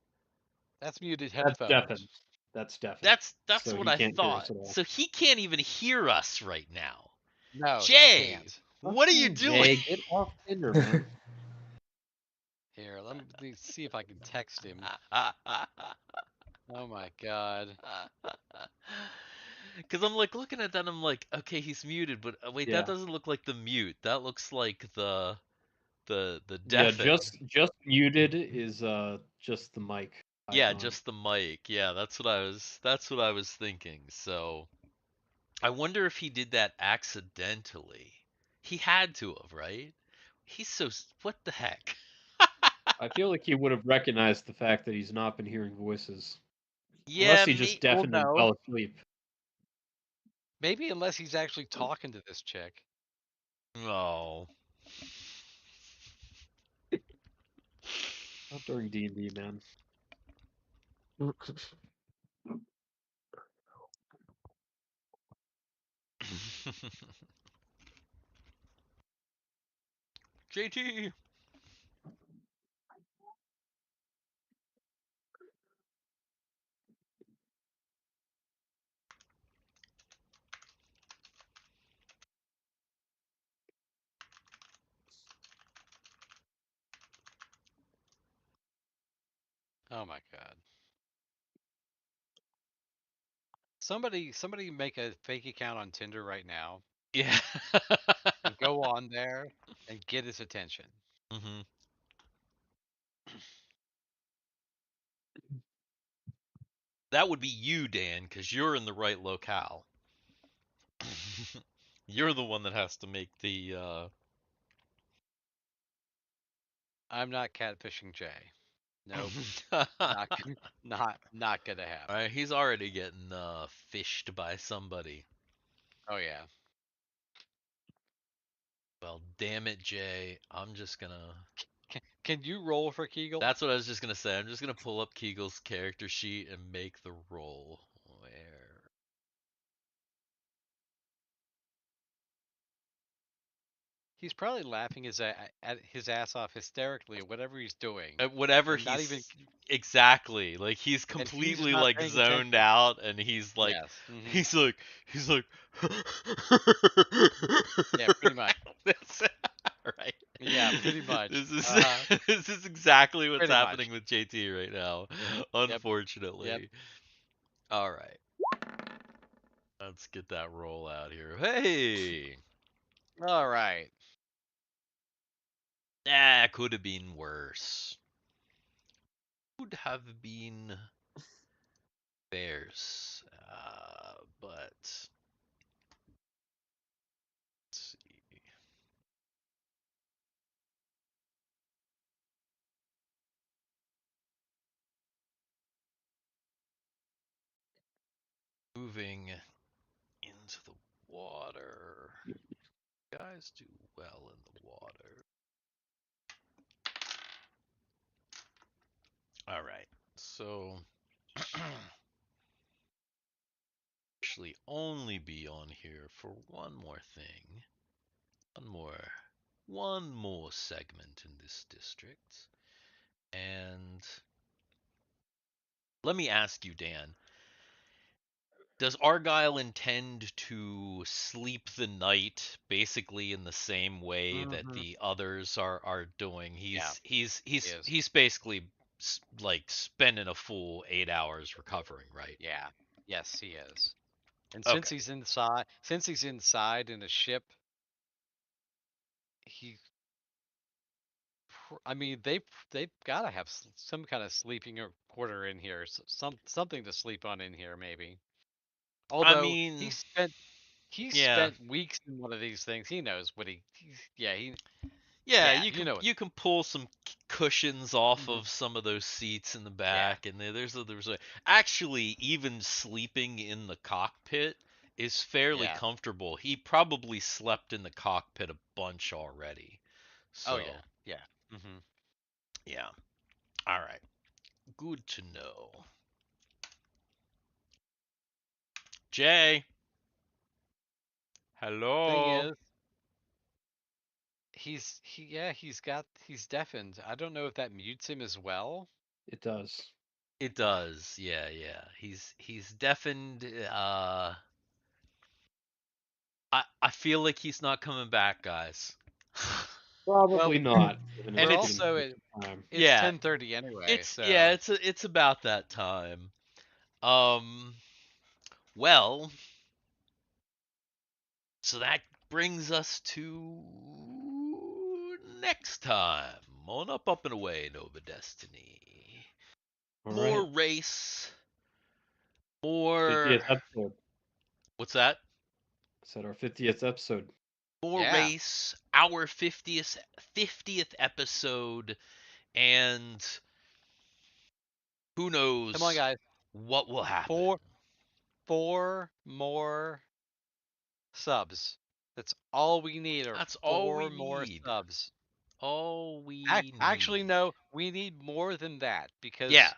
That's muted That's headphones. deafened. That's deafened. That's So what he I can't hear us thought. at all. So he can't even hear us right now. No, he Jay, can't. what are you Fucking doing? Jay, get off Tinder, man. Here, let me see if I can text him. Oh my god. Because I'm like looking at that, and I'm like, okay, he's muted, but wait, Yeah. that doesn't look like the mute. That looks like the Yeah, deafen. just muted is just the mic Yeah, icon. just the mic. Yeah, that's what I was thinking. So I wonder if he did that accidentally. He had to have, right? He's so what the heck? I feel like he would have recognized the fact that he's not been hearing voices. Yeah, Unless he just Well, deafened and no. fell asleep. Maybe unless he's actually talking to this chick. Oh. Not during D&D, man. JT. Oh my god. Somebody make a fake account on Tinder right now Yeah. and go on there and get his attention. hmm That would be you, Dan, because you're in the right locale. You're the one that has to make the. I'm not catfishing Jay. Nope. All not gonna happen. right, he's already getting fished by somebody. Oh yeah. Well, damn it, Jay. I'm just gonna. Can you roll for Kegel? That's what I was just gonna say. I'm just gonna pull up Kegel's character sheet and make the roll. Where? He's probably laughing at his ass off hysterically at whatever he's doing. Whatever And not even exactly, like he's and he's completely not like paying zoned attention. out, and he's like, Yes. Mhm. he's like, Yeah, pretty much. That's- right. Yeah, pretty much. This is Uh-huh. this is exactly what's Pretty much. happening with JT right now, Yep. unfortunately. All right, let's get that roll out here. Hey, All right. could have been worse. Could have been bears, but let's see. Moving into the water. Guys do well in the water. All right, so actually only be on here for one more thing, one more segment in this district, and let me ask you, Dan. Does Argyle intend to sleep the night basically in the same way that Mhm. the others are doing? Yeah, He's is. he's basically like spending a full 8 hours recovering, right? Yeah. Yes, he is. And Okay. since he's inside in a ship, he I mean, they've got to have some kind of sleeping quarter in here, something to sleep on in here, maybe. I Although mean, he yeah, spent weeks in one of these things. He knows what yeah, yeah. yeah, you know it. You can pull some cushions off Mhm. of some of those seats in the Yeah. back, and there's a actually even sleeping in the cockpit is fairly Yeah. comfortable. He probably slept in the cockpit a bunch already. Oh So, yeah. Yeah. Hmm. yeah. All right. Good to know. Jay. Thing Hello. is, he's deafened. I don't know if that mutes him as well. It does. It does. Yeah, yeah. He's deafened. I feel like he's not coming back, guys. Probably Well, not, given And it's we're getting also close to time. it's yeah, 10:30 anyway, it's so it's about that time. Um, well, so that brings us to next time on Up and Away Nova Destiny. All More right. race, more 50th episode. what's that? Said our 50th episode. More yeah. race, our 50th episode, and who Come on, knows guys. what will happen. Four more subs. That's all we need are That's all we four more need. subs. All we Actually, need. no, we need more than that Yeah,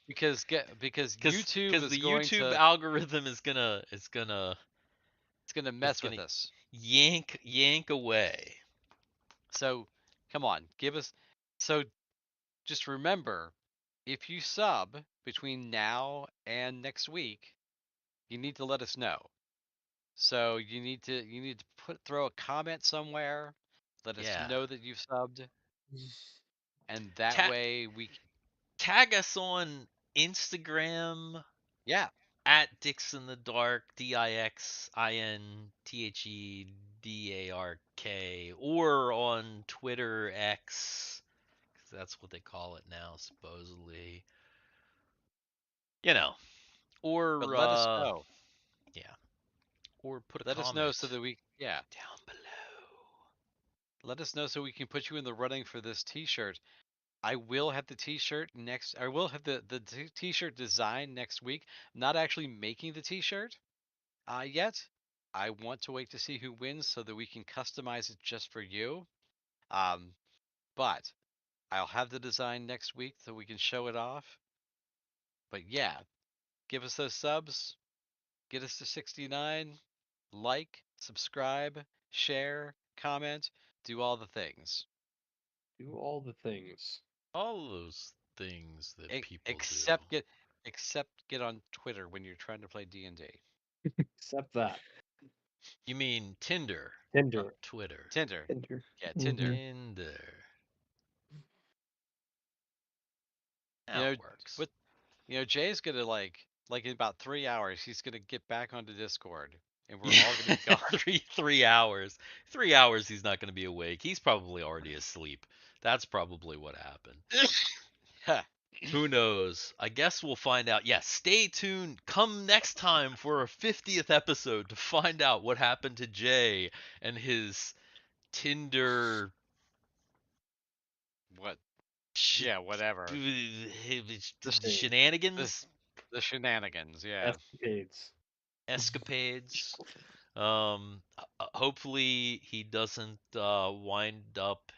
because YouTube because is the going YouTube to algorithm is it's gonna it's mess gonna with us. yank away. So come on, give us. So just remember, if you sub between now and next week, you need to let us know. So you need to throw a comment somewhere, let us Yeah. know that you've subbed, and that Ta- way we Tag us on Instagram yeah. at Dix in the Dark, DixinTheDark, or on Twitter X, because that's what they call it now, supposedly. You know, But or let us know. yeah, or put a Let us know so comment that we yeah. down below. Let us know so we can put you in the running for this T-shirt. I will have the T-shirt next. I will have the T-shirt design next week. I'm not actually making the T-shirt yet. I want to wait to see who wins so that we can customize it just for you. Um, but I'll have the design next week so we can show it off. But yeah, give us those subs. Get us to 69. Like, subscribe, share, comment, do all the things. Do all the things. All those things that people Except do. get on Twitter when you're trying to play D&D. Except that. You mean Tinder? Tinder. Not Twitter. Tinder. Enter. Yeah, Tinder. Tinder. That works. But Jay's gonna like in about 3 hours, he's gonna get back onto Discord, and we're all gonna be gone. 3 hours. 3 hours he's not going to be awake. He's probably already asleep. That's probably what happened. Who knows? I guess we'll find out. Yeah, stay tuned. Come next time for our 50th episode to find out what happened to Jay and his Tinder What? Yeah, whatever. Shenanigans? The shenanigans, yeah. Escapades. Hopefully he doesn't wind up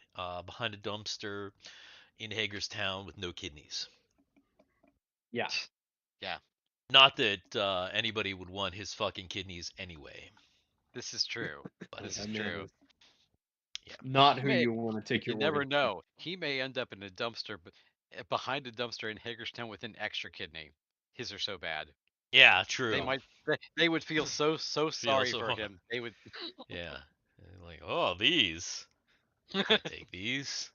behind a dumpster in Hagerstown with no kidneys. Yeah. Yeah. Not that anybody would want his fucking kidneys anyway. This is true. But This is That man true. is Yeah. Not who May- you want to take your You never word. know. He may end up in a dumpster, but behind a dumpster in Hagerstown with an extra kidney. His are so bad. Yeah, true. They would feel so sorry so for hard. him. They would. Yeah. Like, oh, these. Can't take these.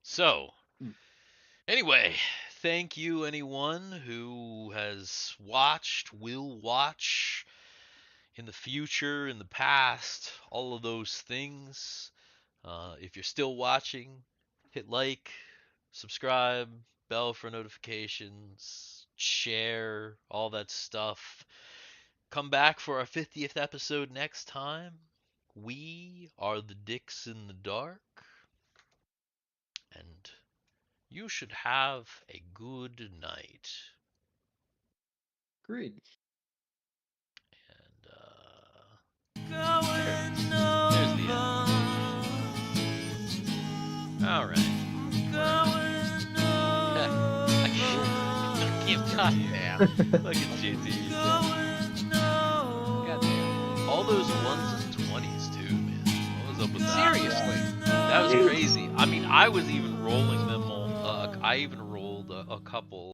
So, anyway, thank you anyone who has watched, will watch in the future, in the past, all of those things. If you're still watching, hit like, subscribe, bell for notifications, share, all that stuff. Come back for our 50th episode next time. We are the Dicks in the Dark. And you should have a good night. Agreed. And, there's the end. Alright. I can't God believe damn. Look at you, dude. God damn. All those 1s and 20s, too, man. What was up with that? Seriously. That was crazy. I mean, I was even rolling them all. I even rolled a couple